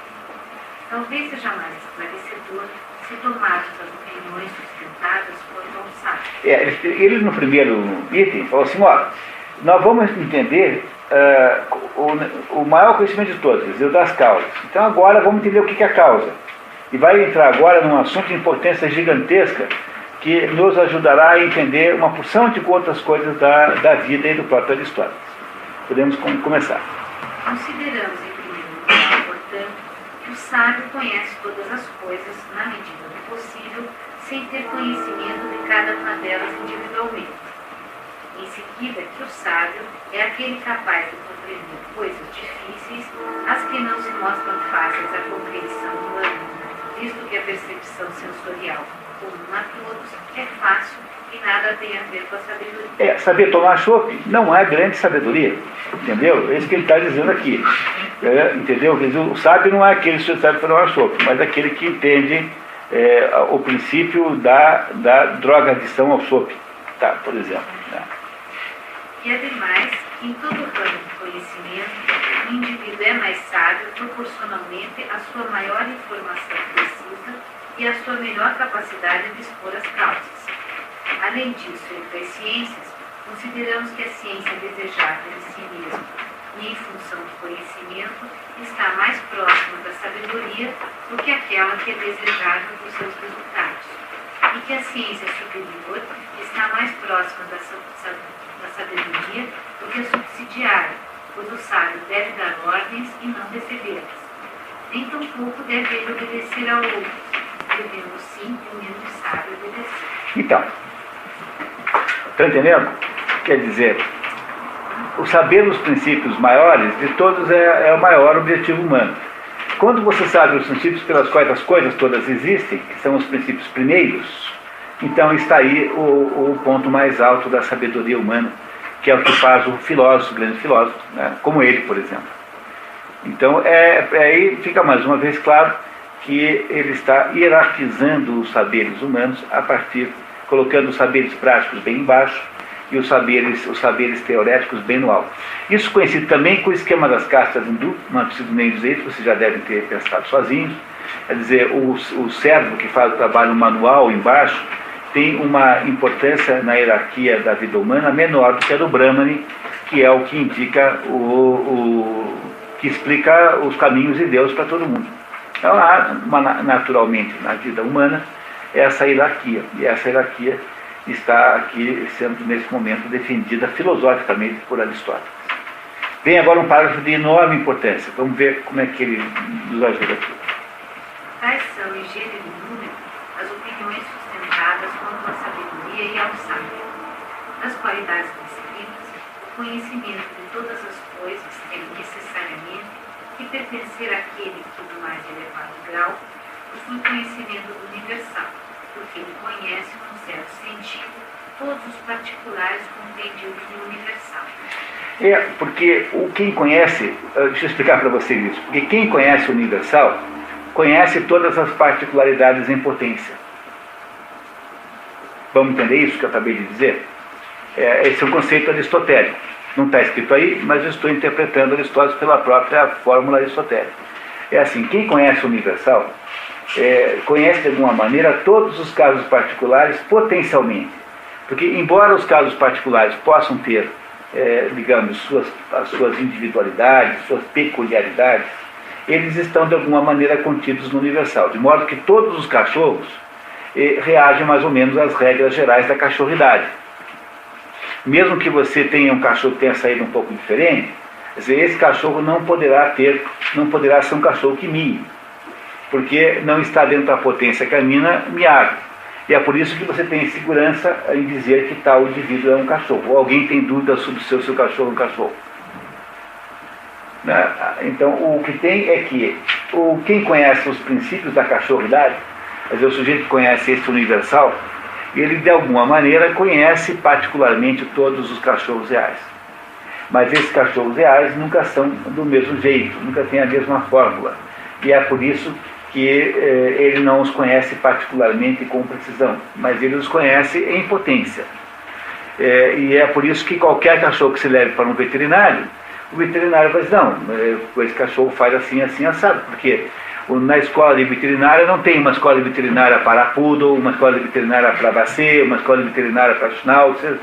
Talvez seja mais esclarecedor se tomarmos as opiniões sustentadas quanto ao sábio. Ele no primeiro item falou assim, nós vamos entender o maior conhecimento de todos, quer dizer, o das causas. Então agora vamos entender o que é a causa. E vai entrar agora num assunto de importância gigantesca que nos ajudará a entender uma porção de outras coisas da vida e do próprio Aristóteles. Podemos começar. Consideramos em primeiro lugar, portanto, que o sábio conhece todas as coisas, na medida do possível, sem ter conhecimento de cada uma delas individualmente. Em seguida, que o sábio é aquele capaz de compreender coisas difíceis, as que não se mostram fáceis à compreensão humana, visto que a percepção sensorial comum a todos é fácil e nada tem a ver com a sabedoria. Saber tomar chope não é grande sabedoria, entendeu? É isso que ele está dizendo aqui. Entendeu? O sábio não é aquele que sabe tomar chope, mas aquele que entende o princípio da drogadição ao chope, tá, por exemplo. Né? E ademais, em todo o ramo de conhecimento, o indivíduo é mais sábio proporcionalmente à sua maior informação precisa e à sua melhor capacidade de expor as causas. Além disso, entre as ciências, consideramos que a ciência desejável em si mesma e em função do conhecimento está mais próxima da sabedoria do que aquela que é desejável dos seus resultados, e que a ciência superior está mais próxima da sabedoria do que a subsidiária, pois o sábio deve dar ordens e não recebê-las. Nem tampouco deve ele obedecer a outros, devendo sim o menos sábio obedecer. Então, está entendendo? Quer dizer, o saber os princípios maiores de todos é o maior objetivo humano. Quando você sabe os princípios pelas quais as coisas todas existem, que são os princípios primeiros, então está aí o ponto mais alto da sabedoria humana, que é o que faz o filósofo, o grande filósofo, né? Como ele, por exemplo. Então, aí fica mais uma vez claro que ele está hierarquizando os saberes humanos a partir, colocando os saberes práticos bem embaixo e os saberes teoréticos bem no alto. Isso coincide também com o esquema das castas hindu, não preciso nem dizer isso, vocês já devem ter pensado sozinhos. Quer dizer, o servo que faz o trabalho manual embaixo tem uma importância na hierarquia da vida humana menor do que a do Brahmani, que é o que indica que explica os caminhos de Deus para todo mundo. Então há, naturalmente, na vida humana, essa hierarquia, e essa hierarquia está aqui sendo, nesse momento, defendida filosoficamente por Aristóteles. Vem agora um parágrafo de enorme importância. Vamos ver como é que ele nos ajuda aqui. Tais são, em gênero e número, as opiniões sustentadas quanto à sabedoria e ao sábio. Das qualidades descritas, o conhecimento de todas as coisas tem necessariamente que pertencer àquele que, no mais elevado grau, possui conhecimento do universal, porque ele conhece, num certo sentido, todos os particulares compreendidos no universal. Porque quem conhece, deixa eu explicar para vocês isso, porque quem conhece o universal, conhece todas as particularidades em potência. Vamos entender isso que eu acabei de dizer? Esse é um conceito aristotélico. Não está escrito aí, mas eu estou interpretando Aristóteles pela própria fórmula aristotélica. É assim, quem conhece o universal, conhece de alguma maneira todos os casos particulares potencialmente. Porque, embora os casos particulares possam ter, digamos, as suas individualidades, suas peculiaridades, eles estão de alguma maneira contidos no universal. De modo que todos os cachorros reagem mais ou menos às regras gerais da cachorridade. Mesmo que você tenha um cachorro que tenha saído um pouco diferente, quer dizer, esse cachorro não poderá ser um cachorro que mie, porque não está dentro da potência canina miar. E é por isso que você tem segurança em dizer que tal indivíduo é um cachorro. Ou alguém tem dúvida sobre se o seu cachorro é um cachorro. Então, o que tem é que quem conhece os princípios da cachorridade, quer dizer, o sujeito que conhece esse universal, ele de alguma maneira conhece particularmente todos os cachorros reais. Mas esses cachorros reais nunca são do mesmo jeito, nunca têm a mesma fórmula. E é por isso que ele não os conhece particularmente com precisão, mas ele os conhece em potência. E é por isso que qualquer cachorro que se leve para um veterinário, o veterinário vai dizer, não, esse cachorro faz assim, assim, assado, porque na escola de veterinária não tem uma escola de veterinária para poodle, uma escola de veterinária para basset, uma escola de veterinária para schnauzer.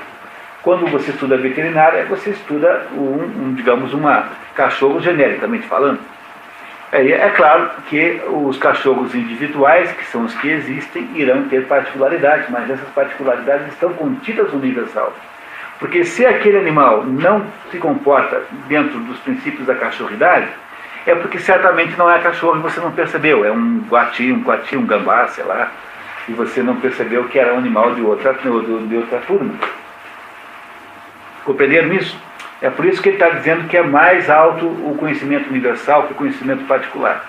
Quando você estuda veterinária, você estuda digamos, uma cachorro genericamente falando. É claro que os cachorros individuais, que são os que existem, irão ter particularidades, mas essas particularidades estão contidas no universal. Porque se aquele animal não se comporta dentro dos princípios da cachorridade, é porque certamente não é cachorro e você não percebeu. É um guati, um gambá, sei lá, e você não percebeu que era um animal de outra turma. Compreenderam isso? É por isso que ele está dizendo que é mais alto o conhecimento universal que o conhecimento particular.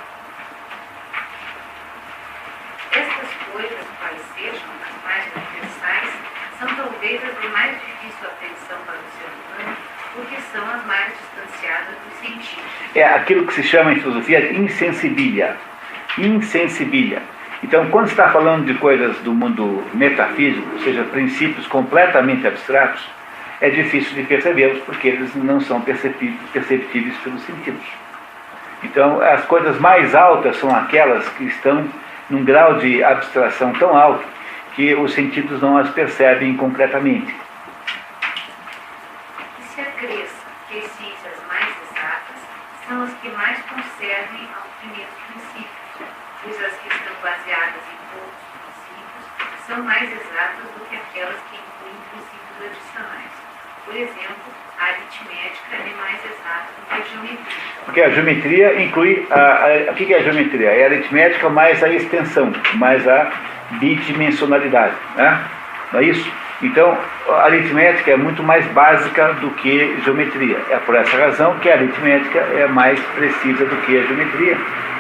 Estas coisas, quais sejam as mais universais, são talvez as de mais difícil apreensão para o ser humano, porque são as mais distanciadas dos sentidos. É aquilo que se chama em filosofia de insensibilia. Insensibilia. Então, quando está falando de coisas do mundo metafísico, ou seja, princípios completamente abstratos, é difícil de percebê-los, porque eles não são perceptíveis pelos sentidos. Então, as coisas mais altas são aquelas que estão num grau de abstração tão alto que os sentidos não as percebem concretamente. E se acresça que as ciências mais exatas são as que mais conservem aos primeiros princípios, pois as que estão baseadas em outros princípios são mais exatas do que aquelas que incluem princípios adicionais. Por exemplo, a aritmética é mais exata do que a geometria. Porque a geometria inclui... O que é a geometria? É a aritmética mais a extensão, mais a bidimensionalidade. Né? Não é isso? Então, a aritmética é muito mais básica do que geometria. É por essa razão que a aritmética é mais precisa do que a geometria,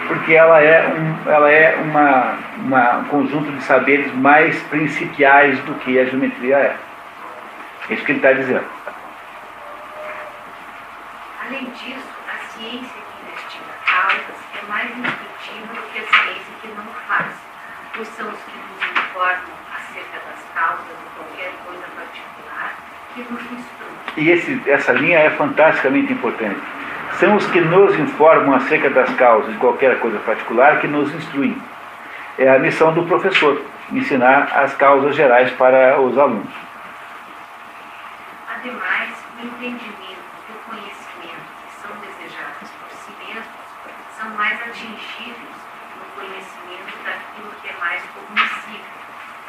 porque ela é um conjunto de saberes mais principiais do que a geometria é. É isso que ele está dizendo. Além disso, a ciência que investiga causas é mais intuitiva do que a ciência que não faz, pois são os que nos informam acerca das causas de qualquer coisa particular que nos instruem. E essa linha é fantasticamente importante. São os que nos informam acerca das causas de qualquer coisa particular que nos instruem. É a missão do professor, ensinar as causas gerais para os alunos. Ademais, o entendimento e o conhecimento que são desejados por si mesmos são mais atingíveis no conhecimento daquilo que é mais cognoscível,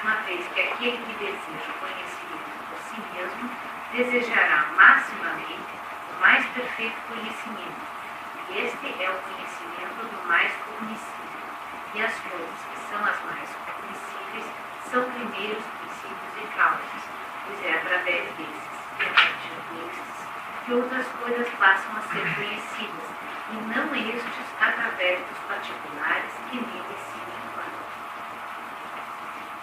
uma vez que aquele que deseja o conhecimento por si mesmo desejará maximamente o mais perfeito conhecimento, e este é o conhecimento do mais cognoscível, e as coisas que são as mais cognoscíveis são primeiros princípios e causas, pois é através desses e a partir destes que outras coisas passam a ser conhecidas, e não estes através dos particulares que neles se enquadram.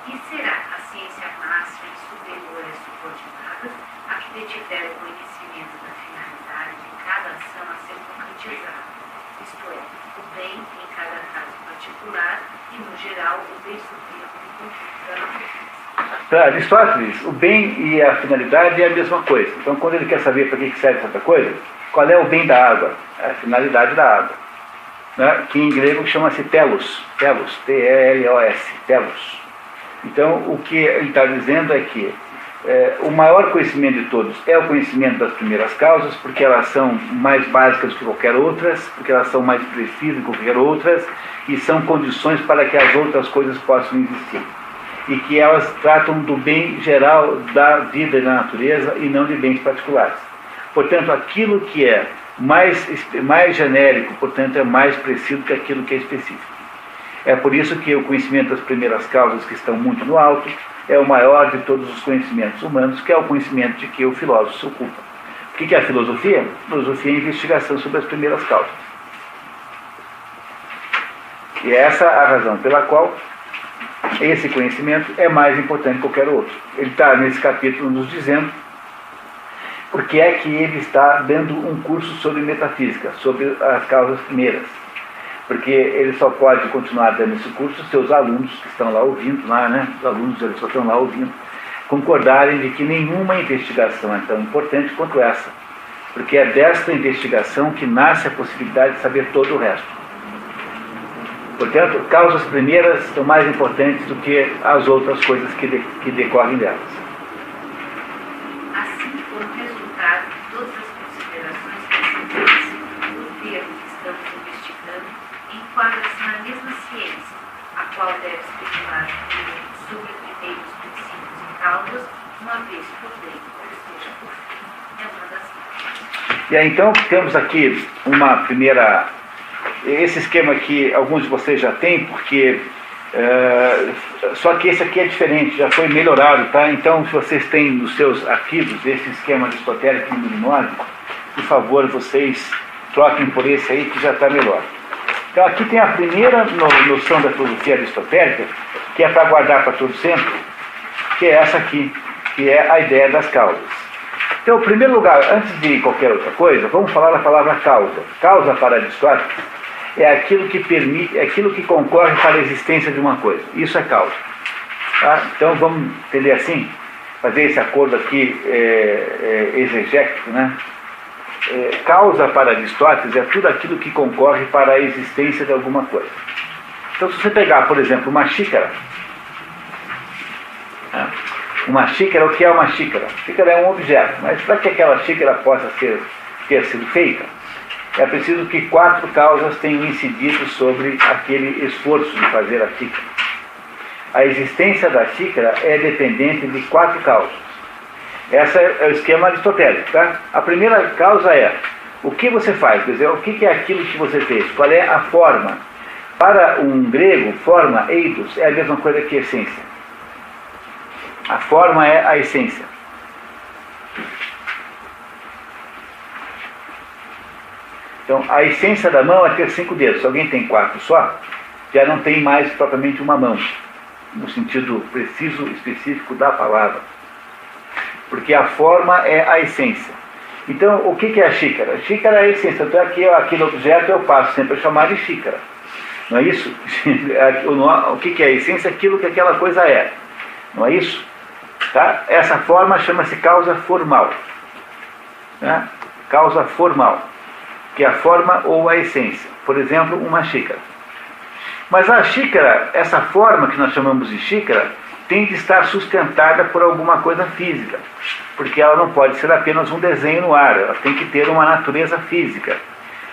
E será a ciência máxima e superior às subordinadas a que detiver o conhecimento da finalidade de cada ação a ser concretizada, isto é, o bem em cada caso particular e, no geral, o bem supremo da natureza. Para Aristóteles, o bem e a finalidade é a mesma coisa. Então, quando ele quer saber para que serve essa coisa, qual é o bem da água? É a finalidade da água. Né? Que em grego chama-se telos, T-E-L-O-S, telos. Então, o que ele está dizendo é que o maior conhecimento de todos é o conhecimento das primeiras causas, porque elas são mais básicas do que qualquer outras, porque elas são mais precisas do que qualquer outras, e são condições para que as outras coisas possam existir. E que elas tratam do bem geral da vida e da natureza e não de bens particulares. Portanto, aquilo que é mais genérico, portanto, é mais preciso que aquilo que é específico. É por isso que o conhecimento das primeiras causas, que estão muito no alto, é o maior de todos os conhecimentos humanos, que é o conhecimento de que o filósofo se ocupa. O que é a filosofia? A filosofia é a investigação sobre as primeiras causas. E essa é a razão pela qual esse conhecimento é mais importante que qualquer outro. Ele está nesse capítulo nos dizendo porque é que ele está dando um curso sobre metafísica, sobre as causas primeiras. Porque ele só pode continuar dando esse curso se os alunos que estão lá ouvindo, os alunos eles só estão lá ouvindo, concordarem de que nenhuma investigação é tão importante quanto essa. Porque é desta investigação que nasce a possibilidade de saber todo o resto. Portanto, causas primeiras são mais importantes do que as outras coisas que decorrem delas. Assim, por resultado de todas as considerações presentes, o termo que estamos investigando enquadra-se na mesma ciência, a qual deve especular sobre primeiros princípios e causas, uma vez por bem, ou seja, por fim, é uma das. E aí, então, temos aqui uma primeira. Esse esquema que alguns de vocês já têm, porque só que esse aqui é diferente, já foi melhorado, tá? Então, se vocês têm nos seus arquivos esse esquema aristotélico número 9, por favor, vocês troquem por esse aí que já está melhor. Então, aqui tem a primeira noção da filosofia aristotélica, que é para guardar para todo sempre, que é essa aqui, que é a ideia das causas. Então, em primeiro lugar, antes de qualquer outra coisa, vamos falar da palavra causa. Causa para Aristóteles é aquilo que permite, é aquilo que concorre para a existência de uma coisa. Isso é causa. Tá? Então, vamos entender assim, fazer esse acordo aqui exegético, né? Causa para Aristóteles é tudo aquilo que concorre para a existência de alguma coisa. Então, se você pegar, por exemplo, uma xícara, uma xícara, o que é uma xícara? Xícara é um objeto, mas para que aquela xícara possa ter sido feita, é preciso que 4 causas tenham incidido sobre aquele esforço de fazer a xícara. A existência da xícara é dependente de 4 causas. Esse é o esquema aristotélico, tá? A primeira causa é o que você faz, quer dizer, o que é aquilo que você fez, qual é a forma. Para um grego, forma, eidos, é a mesma coisa que essência. A forma é a essência. Então, a essência da mão é ter 5 dedos. Se alguém tem 4 só, já não tem mais propriamente uma mão, no sentido preciso, específico da palavra. Porque a forma é a essência. Então, o que é a xícara? A xícara é a essência. Então, aquele objeto eu passo sempre a chamar de xícara. Não é isso? O que é a essência? Aquilo que aquela coisa é. Não é isso? Tá? Essa forma chama-se causa formal. Né? Causa formal. Que é a forma ou a essência. Por exemplo, uma xícara. Mas a xícara, essa forma que nós chamamos de xícara, tem de estar sustentada por alguma coisa física. Porque ela não pode ser apenas um desenho no ar, ela tem que ter uma natureza física.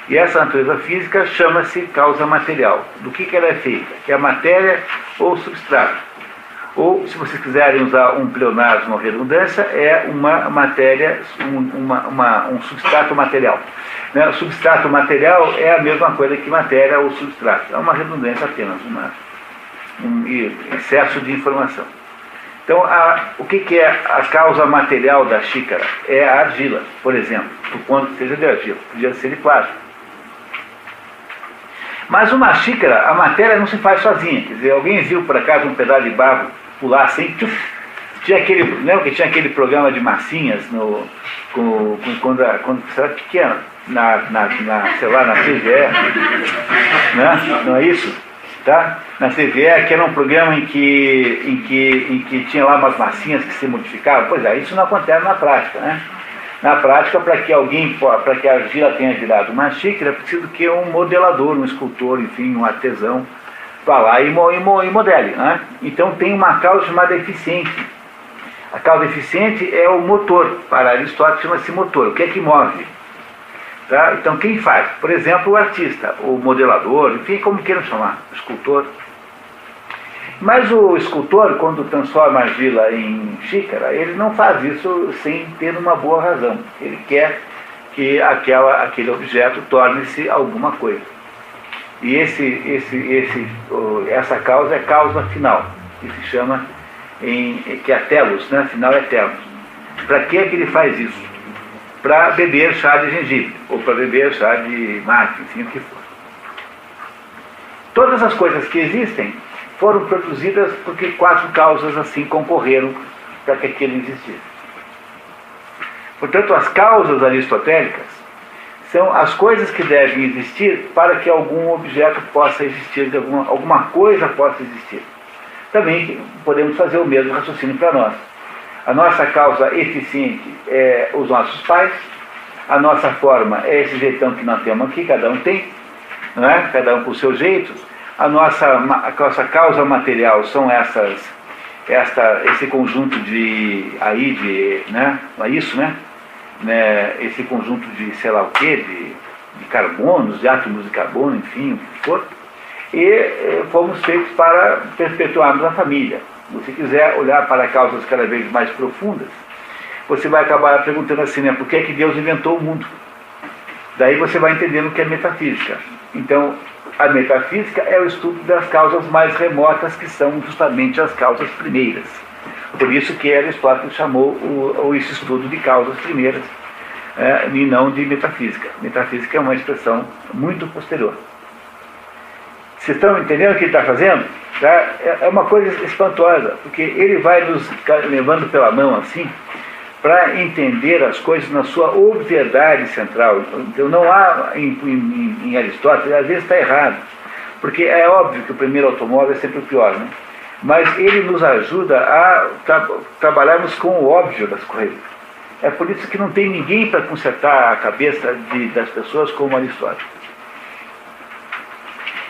E essa natureza física chama-se causa material. Do que ela é feita? Que é a matéria ou substrato. Ou, se vocês quiserem usar um pleonasmo ou redundância, é uma matéria, um substrato material. Né? O substrato material é a mesma coisa que matéria ou substrato. É uma redundância apenas, um excesso de informação. Então, o que é a causa material da xícara? É a argila, por exemplo, por quanto seja de argila, podia ser de plástico. Mas uma xícara, a matéria não se faz sozinha. Quer dizer, alguém viu por acaso um pedaço de barro pular assim, Lembra que tinha aquele programa de massinhas quando você era pequeno, sei lá, na CGE, né? Não é isso? Tá? Na CGE, que era um programa em que tinha lá umas massinhas que se modificavam. Pois é, isso não acontece na prática, né? Na prática, para que a argila tenha virado uma xícara, é preciso que um modelador, um escultor, enfim, um artesão, vá lá e modele, né? Então tem uma causa chamada eficiente. A causa eficiente é o motor. Para Aristóteles chama-se motor. O que é que move? Tá? Então quem faz? Por exemplo, o artista, o modelador, enfim, como queiram chamar, o escultor. Mas o escultor, quando transforma a argila em xícara, ele não faz isso sem ter uma boa razão. Ele quer que aquele objeto torne-se alguma coisa. E essa causa é causa final, que se chama, que é telos, né? Final é telos. Para que é que ele faz isso? Para beber chá de gengibre, ou para beber chá de mate, enfim, o que for. Todas as coisas que existem foram produzidas porque 4 causas assim concorreram para que aquilo existisse. Portanto, as causas aristotélicas são as coisas que devem existir para que algum objeto possa existir, alguma coisa possa existir. Também podemos fazer o mesmo raciocínio para nós. A nossa causa eficiente é os nossos pais, a nossa forma é esse jeitão que nós temos aqui, cada um tem, não é? Cada um com o seu jeito. A nossa causa material são esse conjunto né? É isso, né? Esse conjunto de sei lá o quê, de carbonos, de átomos de carbono, enfim, o que for. E fomos feitos para perpetuarmos a família. Se você quiser olhar para causas cada vez mais profundas, você vai acabar perguntando assim, né? Por que é que Deus inventou o mundo? Daí você vai entendendo o que é metafísica. Então, a metafísica é o estudo das causas mais remotas, que são justamente as causas primeiras. Por isso que Aristóteles chamou esse estudo de causas primeiras, e não de metafísica. Metafísica é uma expressão muito posterior. Vocês estão entendendo o que ele está fazendo? Tá? É uma coisa espantosa, porque ele vai nos levando pela mão assim, para entender as coisas na sua obviedade central. Então não há em Aristóteles, às vezes está errado, porque é óbvio que o primeiro automóvel é sempre o pior, né? Mas ele nos ajuda a trabalharmos com o óbvio das coisas. É por isso que não tem ninguém para consertar a cabeça das pessoas como Aristóteles.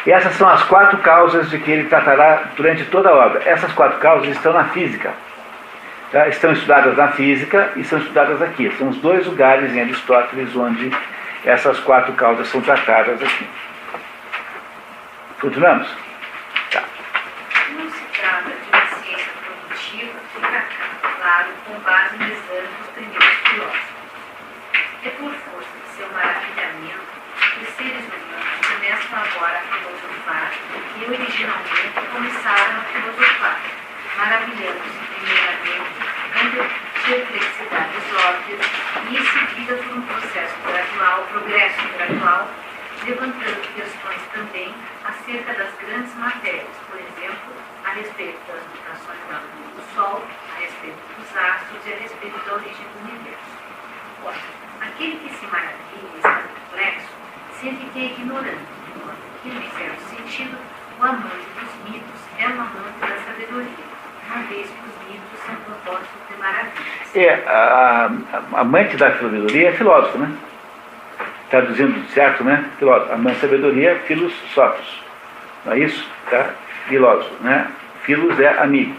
E essas são as 4 causas de que ele tratará durante toda a obra. Essas 4 causas estão na física. Tá? Estão estudadas na física e são estudadas aqui. São os 2 lugares em Aristóteles onde essas 4 causas são tratadas aqui. Continuamos? Tá. Não se trata de uma ciência produtiva, fica claro, com base no exame dos primeiros filósofos. É por força de seu maravilhamento que os seres humanos começam agora a filosofar e originalmente começaram a filosofar, maravilhando-se primeiramente com perplexidades óbvias e em seguida por um progresso gradual, levantando questões também acerca das grandes matérias, por exemplo, a respeito das mutações da luz do Sol, a respeito dos astros e a respeito da origem do universo. Ora, aquele que se maravilha e está perplexo sente que é ignorante, enquanto que, em certo sentido, o amante dos mitos é um amante da sabedoria, uma vez que os mitos são compostos de maravilhas. A amante da sabedoria é filósofo, né? Traduzindo certo, né? Filósofo. Amante da sabedoria é filosóficos. Não é isso? Tá? Filósofo, né? Filos é amigo.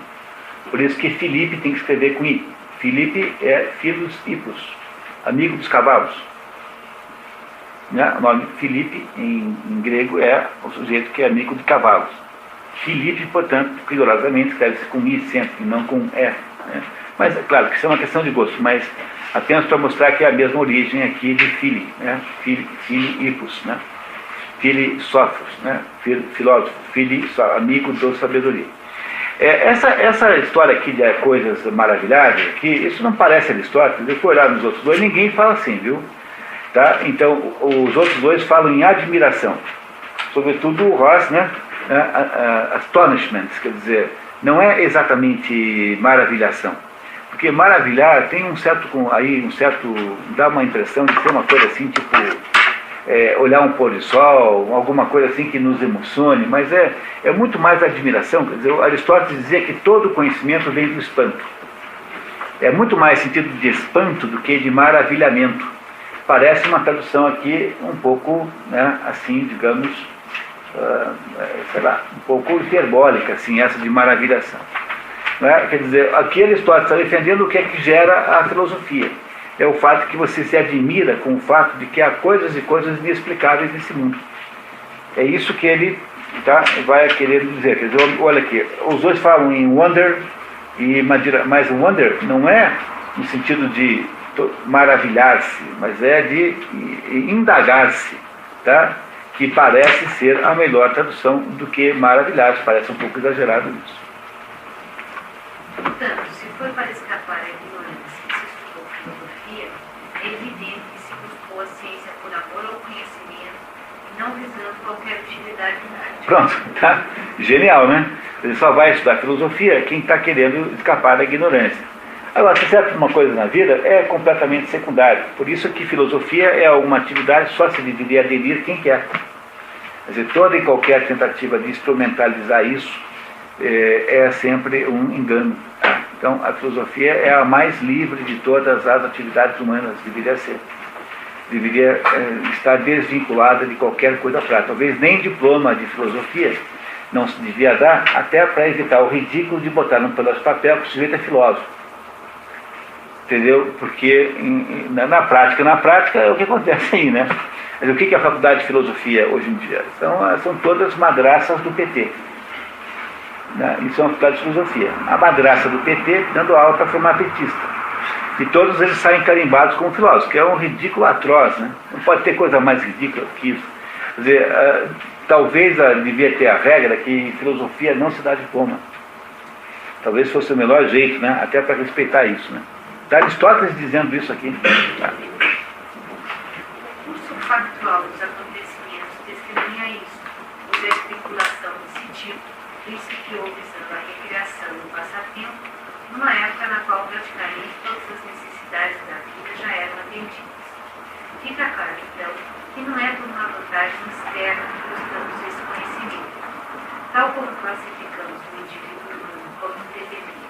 Por isso que Filipe tem que escrever com I. Filipe é filos hipos, amigo dos cavalos. Né? O nome Filipe, em grego, é o sujeito que é amigo de cavalos. Filipe, portanto, rigorosamente, escreve-se com I sempre, e não com E. Né? Mas, é claro, que isso é uma questão de gosto, mas apenas para mostrar que é a mesma origem aqui de Fili, né? Filipos, né? Filósofos, né? Filósofo, amigo da sabedoria. Essa história aqui de coisas maravilhadas, aqui, isso não parece Aristóteles. Eu fui olhar nos outros 2, ninguém fala assim, viu? Tá? Então, os outros 2 falam em admiração. Sobretudo o Ross, né? Astonishment, quer dizer, não é exatamente maravilhação. Porque maravilhar tem um certo, dá uma impressão de ser uma coisa assim, tipo, olhar um pôr do sol, alguma coisa assim que nos emocione, mas é muito mais admiração. Quer dizer, Aristóteles dizia que todo conhecimento vem do espanto. É muito mais sentido de espanto do que de maravilhamento. Parece uma tradução aqui um pouco, né, assim, digamos, sei lá, um pouco hiperbólica, assim, essa de maravilhação. Né? Quer dizer, aqui Aristóteles está defendendo o que é que gera a filosofia. É o fato que você se admira com o fato de que há coisas e coisas inexplicáveis nesse mundo. É isso que ele vai querer dizer. Quer dizer, olha aqui, os dois falam em wonder, mas o wonder não é no sentido de maravilhar-se, mas é de indagar-se, tá? Que parece ser a melhor tradução do que maravilhar-se, parece um pouco exagerado isso. Portanto, se for para escapar à ignorância e se estudou filosofia, é evidente que se buscou a ciência por amor ao conhecimento e não visando qualquer utilidade prática. Pronto, tá? Genial, né? Ele só vai estudar filosofia quem está querendo escapar da ignorância. Agora, se serve uma coisa na vida, é completamente secundário. Por isso que filosofia é uma atividade só se deveria aderir quem quer. Quer dizer, toda e qualquer tentativa de instrumentalizar isso é sempre um engano. Tá? Então, a filosofia é a mais livre de todas as atividades humanas, deveria ser. Deveria estar desvinculada de qualquer coisa prática. Talvez nem diploma de filosofia não se devia dar, até para evitar o ridículo de botar num pedaço de papel que o sujeito é filósofo. Entendeu? Porque na prática é o que acontece aí, né? Mas o que é a faculdade de filosofia hoje em dia? São todas madraças do PT. Né? Isso é uma faculdade de filosofia. A madraça do PT dando aula para formar petista. E todos eles saem carimbados como filósofos, que é um ridículo atroz, né? Não pode ter coisa mais ridícula que isso. Quer dizer, talvez devia ter a regra que filosofia não se dá diploma. Talvez fosse o melhor jeito, né? Até para respeitar isso, né? Está Aristóteles dizendo isso aqui. Tá. O curso factual dos acontecimentos testemunha isso, pois a especulação desse tipo principiou visando a recreação e o passatempo numa época na qual praticamente todas as necessidades da vida já eram atendidas. Fica claro, então, que não é por uma vantagem externa que buscamos esse conhecimento, tal como classificamos o indivíduo humano como independente,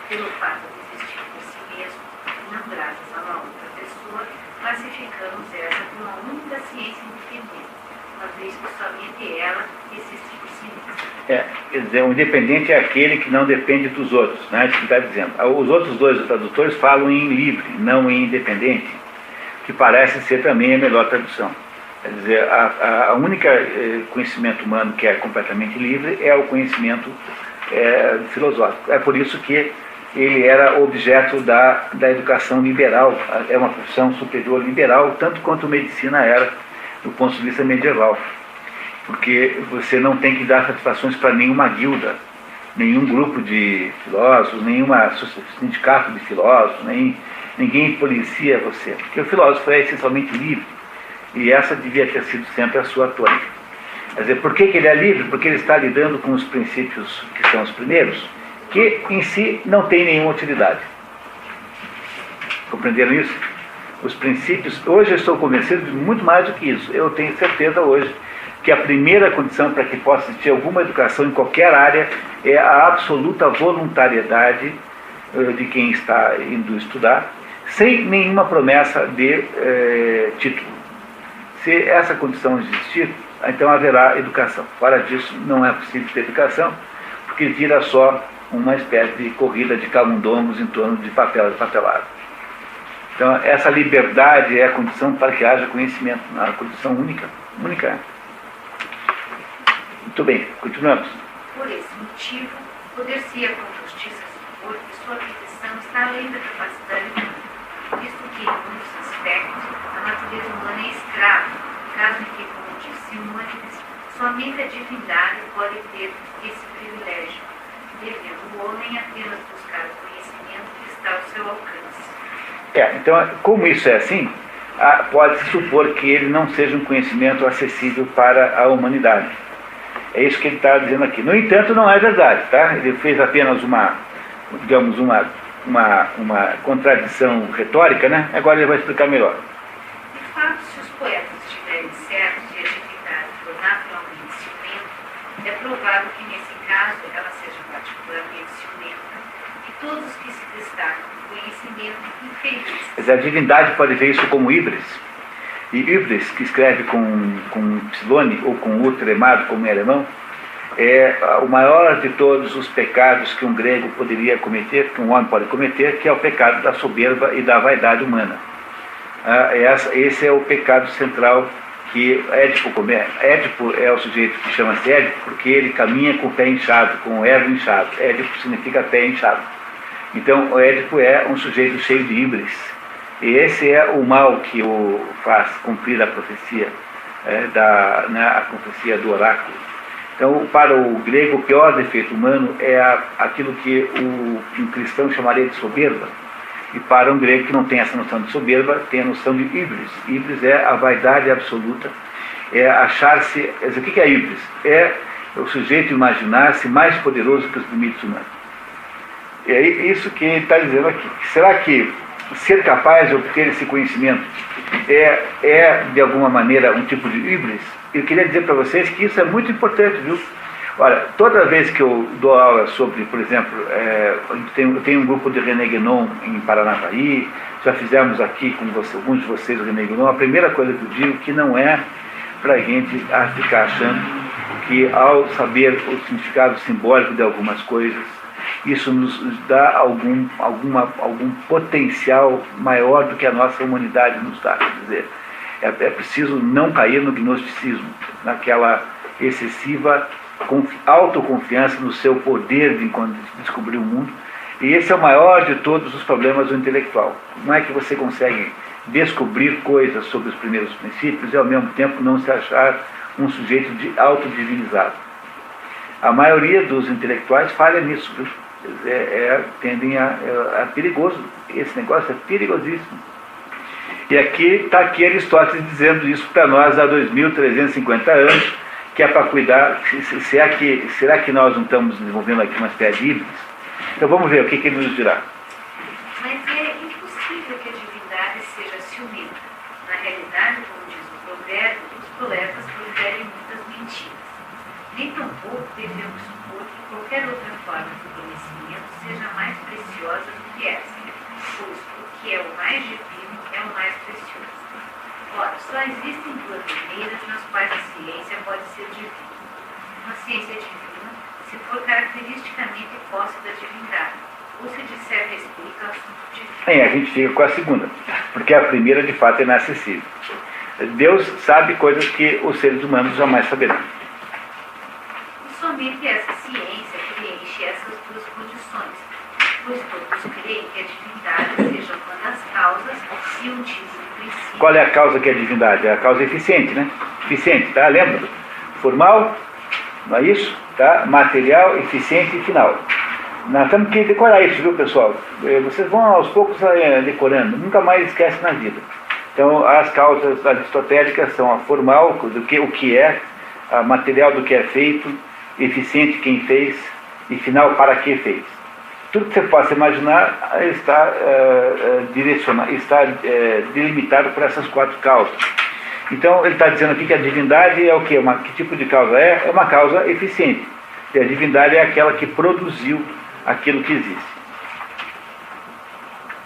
pelo fato de existir por si mesmo, e não graças a uma outra pessoa, classificamos essa como uma única ciência independente, uma vez que somente ela existe por si mesma. Quer dizer, o independente é aquele que não depende dos outros, né? Isso que está dizendo. Os outros dois tradutores falam em livre, não em independente, que parece ser também a melhor tradução. Quer dizer, a única conhecimento humano que é completamente livre é o conhecimento filosófico. É por isso que ele era objeto da educação liberal, é uma profissão superior liberal, tanto quanto medicina era, do ponto de vista medieval. Porque você não tem que dar satisfações para nenhuma guilda, nenhum grupo de filósofos, nenhum sindicato de filósofos, ninguém policia você. Porque o filósofo é essencialmente livre, e essa devia ter sido sempre a sua tônica. Quer dizer, por que ele é livre? Porque ele está lidando com os princípios que são os primeiros, que em si não têm nenhuma utilidade. Compreenderam isso? Os princípios, hoje eu estou convencido de muito mais do que isso. Eu tenho certeza hoje que a primeira condição para que possa existir alguma educação em qualquer área é a absoluta voluntariedade de quem está indo estudar, sem nenhuma promessa de título. Se essa condição existir, então haverá educação. Fora disso, não é possível ter educação, porque vira só uma espécie de corrida de camundongos em torno de papelado. Então, essa liberdade é a condição para que haja conhecimento, a condição única. Muito bem, continuamos. Por esse motivo, poder-se-ia com justiça supor que sua aquisição está além da capacidade humana, visto que, em muitos aspectos, a natureza humana é escrava, caso em que, como disse Simônides, somente a divindade pode ter esse privilégio, devendo o homem apenas buscar o conhecimento que está ao seu alcance. Então, como isso é assim, pode-se supor que ele não seja um conhecimento acessível para a humanidade. É isso que ele está dizendo aqui. No entanto, não é verdade, tá? Ele fez apenas uma contradição retórica, né? Agora ele vai explicar melhor. De fato, se os poetas estiverem certos de a divindade por naturalmente ciumenta, é provável que nesse caso ela seja particularmente ciumenta, e todos os que se destacam no conhecimento infelizes. Mas a divindade pode ver isso como híbris. E híbris, que escreve com psilone ou com u tremado, como em alemão, é o maior de todos os pecados que um grego poderia cometer, que um homem pode cometer, que é o pecado da soberba e da vaidade humana. Esse é o pecado central que Édipo comete. Édipo é o sujeito que chama-se Édipo porque ele caminha com o pé inchado, com o erro inchado. Édipo significa pé inchado. Então, o Édipo é um sujeito cheio de híbris. E esse é o mal que o faz cumprir a profecia, a profecia do oráculo. Então, para o grego, o pior defeito humano é aquilo que um cristão chamaria de soberba. E para um grego que não tem essa noção de soberba, tem a noção de híbris. Híbris é a vaidade absoluta, é achar-se... O que é híbris? É o sujeito imaginar-se mais poderoso que os limites humanos. E é isso que ele está dizendo aqui. Será que ser capaz de obter esse conhecimento é de alguma maneira um tipo de híbris? Eu queria dizer para vocês que isso é muito importante, viu? Olha, toda vez que eu dou aula sobre, por exemplo, eu tenho um grupo de René Guénon em Paranavaí, já fizemos aqui com alguns de vocês o René Guénon, a primeira coisa que eu digo que não é para a gente ficar achando que ao saber o significado simbólico de algumas coisas, isso nos dá algum potencial maior do que a nossa humanidade nos dá. Quer dizer, é preciso não cair no gnosticismo, naquela excessiva autoconfiança no seu poder de descobrir o mundo. E esse é o maior de todos os problemas do intelectual. Como é que você consegue descobrir coisas sobre os primeiros princípios e ao mesmo tempo não se achar um sujeito autodivinizado? A maioria dos intelectuais falha nisso, viu? Tendem a perigoso. Esse negócio é perigosíssimo. E está aqui Aristóteles dizendo isso para nós há 2.350 anos, que é para cuidar. Será que nós não estamos desenvolvendo aqui uma espécie de híbris? Então vamos ver o que ele nos dirá. Mas é impossível que a divindade seja ciumenta. Na realidade, como diz o provérbio, os poetas proferem muitas mentiras. Nem tampouco devemos supor que qualquer outra forma de conhecimento seja mais preciosa do que essa, pois o que é o mais divino é o mais precioso. Ora, só existem duas maneiras nas quais a ciência pode ser divina. Uma ciência divina, se for caracteristicamente posse da divindade, ou se disser respeito ao assunto divino. A gente fica com a segunda, porque a primeira de fato é inacessível. Deus sabe coisas que os seres humanos jamais saberão. Somente essa ciência preenche essas duas condições, pois todos creem que a divindade seja uma das causas e um tipo de princípio. Qual é a causa que é a divindade? É a causa eficiente, né? Eficiente, tá? Lembra? Formal, não é isso? Tá? Material, eficiente e final. Nós temos que decorar isso, viu, pessoal? Vocês vão aos poucos decorando, nunca mais esquece na vida. Então, as causas aristotélicas são a formal, o que é, a material do que é feito, eficiente quem fez e final para que fez. Tudo que você possa imaginar está delimitado por essas quatro causas. Então ele está dizendo aqui que a divindade é o quê? Que tipo de causa é? É uma causa eficiente. E a divindade é aquela que produziu aquilo que existe.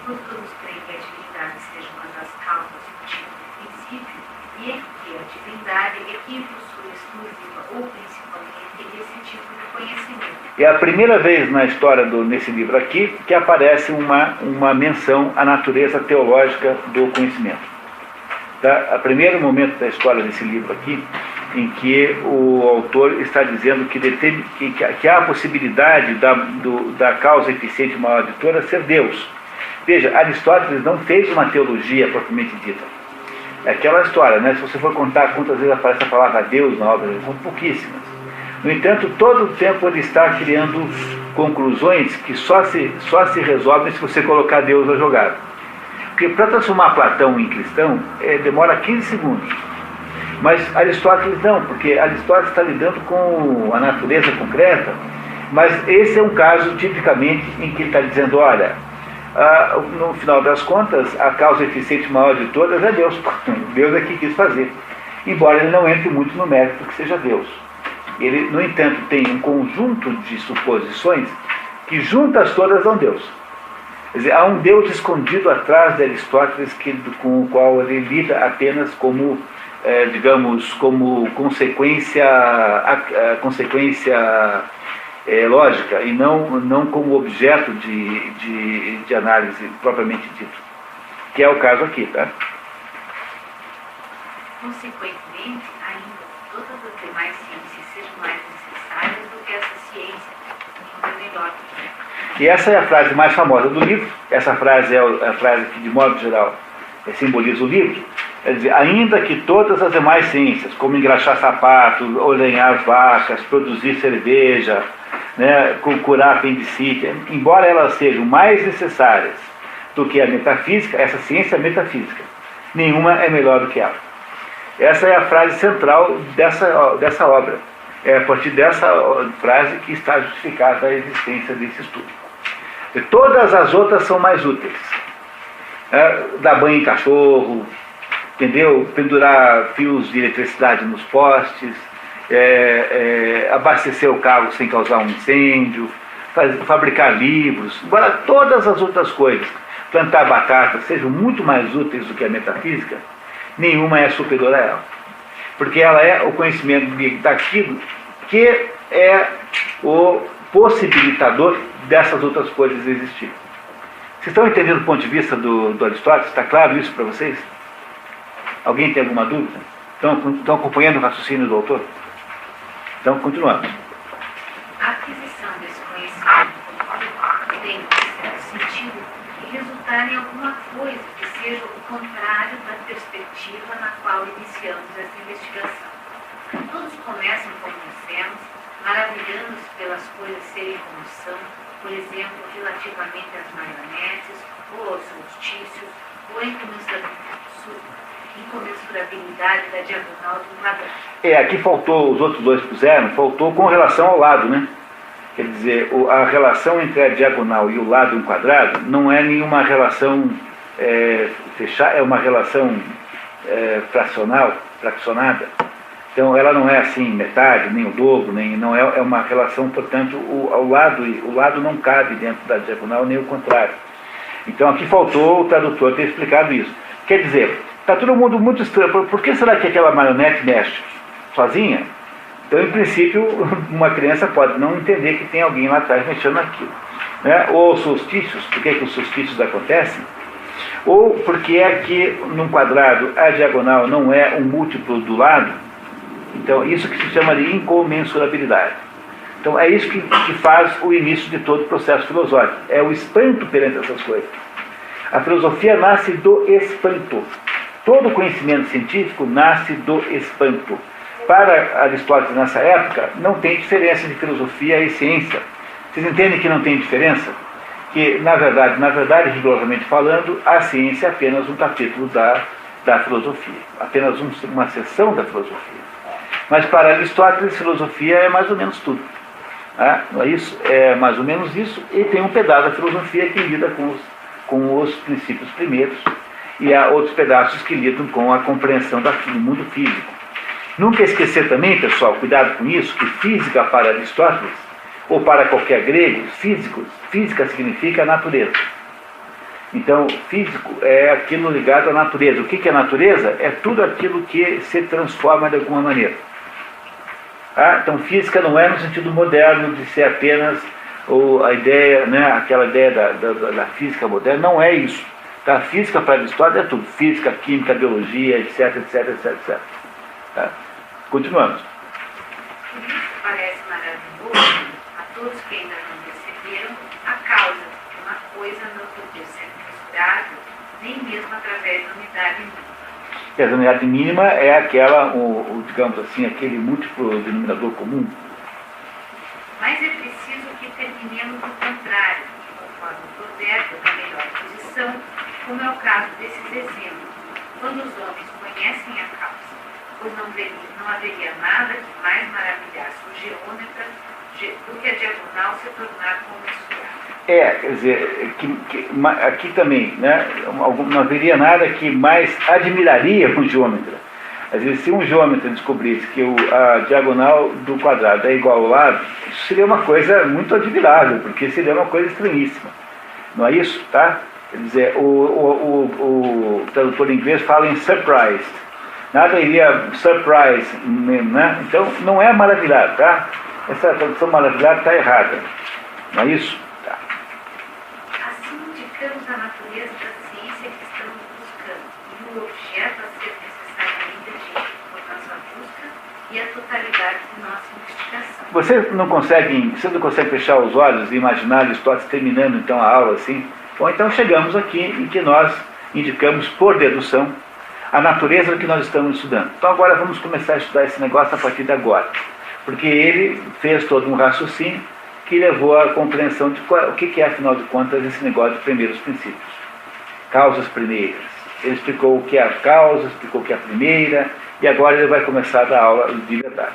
Todos creem que a divindade seja uma das causas do tipo de princípio e é que a divindade é quem possui exclusiva ou principalmente esse tipo de conhecimento. É a primeira vez na história nesse livro aqui que aparece uma menção à natureza teológica do conhecimento. Tá? O primeiro momento da história desse livro aqui, em que o autor está dizendo que há a possibilidade da causa eficiente maior de todas ser Deus. Veja, Aristóteles não fez uma teologia propriamente dita. É aquela história, né? Se você for contar quantas vezes aparece a palavra Deus na obra, são pouquíssimas. No entanto, todo o tempo ele está criando conclusões que só se resolvem se você colocar Deus na jogada. Porque para transformar Platão em cristão, demora 15 segundos. Mas Aristóteles não, porque Aristóteles está lidando com a natureza concreta, mas esse é um caso tipicamente em que ele está dizendo, olha, no final das contas, a causa eficiente maior de todas é Deus. Deus é que quis fazer. Embora ele não entre muito no mérito que seja Deus. Ele, no entanto, tem um conjunto de suposições que juntas todas dão Deus. Quer dizer, há um Deus escondido atrás de Aristóteles com o qual ele lida apenas como, digamos, como consequência lógica e não como objeto de análise propriamente dito, que é o caso aqui, tá? Consequentemente, ainda todas as demais ciências sejam mais necessárias do que essa ciência, que é melhor. E essa é a frase mais famosa do livro. Essa frase é a frase que, de modo geral, simboliza o livro. Quer dizer, ainda que todas as demais ciências, como engraxar sapatos, ordenhar vacas, produzir cerveja, né, curar apendicite, embora elas sejam mais necessárias do que a metafísica, essa ciência é metafísica. Nenhuma é melhor do que ela. Essa é a frase central dessa obra. É a partir dessa frase que está justificada a existência desse estudo. E todas as outras são mais úteis. Dar banho em cachorro, entendeu? Pendurar fios de eletricidade nos postes, abastecer o carro sem causar um incêndio, fabricar livros. Agora, todas as outras coisas, plantar batata, sejam muito mais úteis do que a metafísica, nenhuma é superior a ela. Porque ela é o conhecimento daquilo que é o possibilitador dessas outras coisas existirem. Vocês estão entendendo do ponto de vista do Aristóteles? Está claro isso para vocês? Alguém tem alguma dúvida? Estão acompanhando o raciocínio do autor? Então, continuamos. A aquisição desse conhecimento tem sentido de resultar em alguma coisa que seja o contrário da perspectiva na qual iniciamos essa investigação. Todos começam, como dissemos, maravilhando-se pelas coisas serem como são, por exemplo, relativamente às marionetes, ou aos solstícios, ou a incomensurabilidade da diagonal do quadrado. Aqui faltou, os outros dois puseram, faltou com relação ao lado, né? Quer dizer, a relação entre a diagonal e o lado em quadrado não é nenhuma relação fechada, é uma relação fracionada. Então ela não é assim metade, nem o dobro, não é uma relação, portanto, o lado não cabe dentro da diagonal, nem o contrário. Então aqui faltou o tradutor ter explicado isso. Quer dizer, está todo mundo muito estranho. Por que será que aquela marionete mexe sozinha? Então, em princípio, uma criança pode não entender que tem alguém lá atrás mexendo naquilo. Né? Ou os solstícios, por que os solstícios acontecem? Ou porque é que num quadrado a diagonal não é um múltiplo do lado. Então, isso que se chama de incomensurabilidade. Então, é isso que faz o início de todo o processo filosófico. É o espanto perante essas coisas. A filosofia nasce do espanto. Todo conhecimento científico nasce do espanto. Para Aristóteles, nessa época, não tem diferença de filosofia e ciência. Vocês entendem que não tem diferença? Que, na verdade, rigorosamente falando, a ciência é apenas um capítulo da filosofia. Apenas uma seção da filosofia. Mas para Aristóteles, filosofia é mais ou menos tudo. Não é isso? É mais ou menos isso. E tem um pedaço da filosofia que lida com os princípios primeiros. E há outros pedaços que lidam com a compreensão do mundo físico. Nunca esquecer também, pessoal, cuidado com isso, que física para Aristóteles, ou para qualquer grego, física significa natureza. Então, físico é aquilo ligado à natureza. O que é natureza? É tudo aquilo que se transforma de alguma maneira. Então, física não é no sentido moderno de ser apenas a ideia, né, aquela ideia da física moderna, não é isso. Tá? Física para Aristóteles é tudo. Física, química, biologia, etc, etc, etc, etc. Tá? Continuamos. Por isso parece maravilhoso a todos que ainda não perceberam a causa de uma coisa não poder ser mensurável, nem mesmo através da unidade mínima. E a unidade mínima é aquela, digamos assim, aquele múltiplo denominador comum. Mas é preciso que terminemos do contrário, conforme o provérbio da melhor posição, como é o caso desses exemplos, quando os homens conhecem a causa. pois não haveria nada que mais maravilhasse o geômetra do que a diagonal se tornar comensurada. Quer dizer, aqui também, né, não haveria nada que mais admiraria um geômetra. Às vezes, se um geômetra descobrisse que a diagonal do quadrado é igual ao lado, isso seria uma coisa muito admirável, porque seria uma coisa estranhíssima. Não é isso? Tá? Quer dizer, o tradutor inglês fala em surprised. Nada iria surprise, né? Então, não é maravilhado, tá? Essa tradução maravilhada está errada. Não é isso? Tá. Assim, indicamos a natureza da ciência que estamos buscando e o objeto a ser necessariamente atingido por nossa busca e a totalidade de nossa investigação. Você não consegue fechar os olhos e imaginar Aristóteles terminando então a aula assim? Bom, então chegamos aqui em que nós indicamos por dedução a natureza do que nós estamos estudando. Então agora vamos começar a estudar esse negócio a partir de agora. Porque ele fez todo um raciocínio que levou à compreensão de o que é, afinal de contas, esse negócio de primeiros princípios. Causas primeiras. Ele explicou o que é a causa, explicou o que é a primeira, e agora ele vai começar a dar aula de verdade.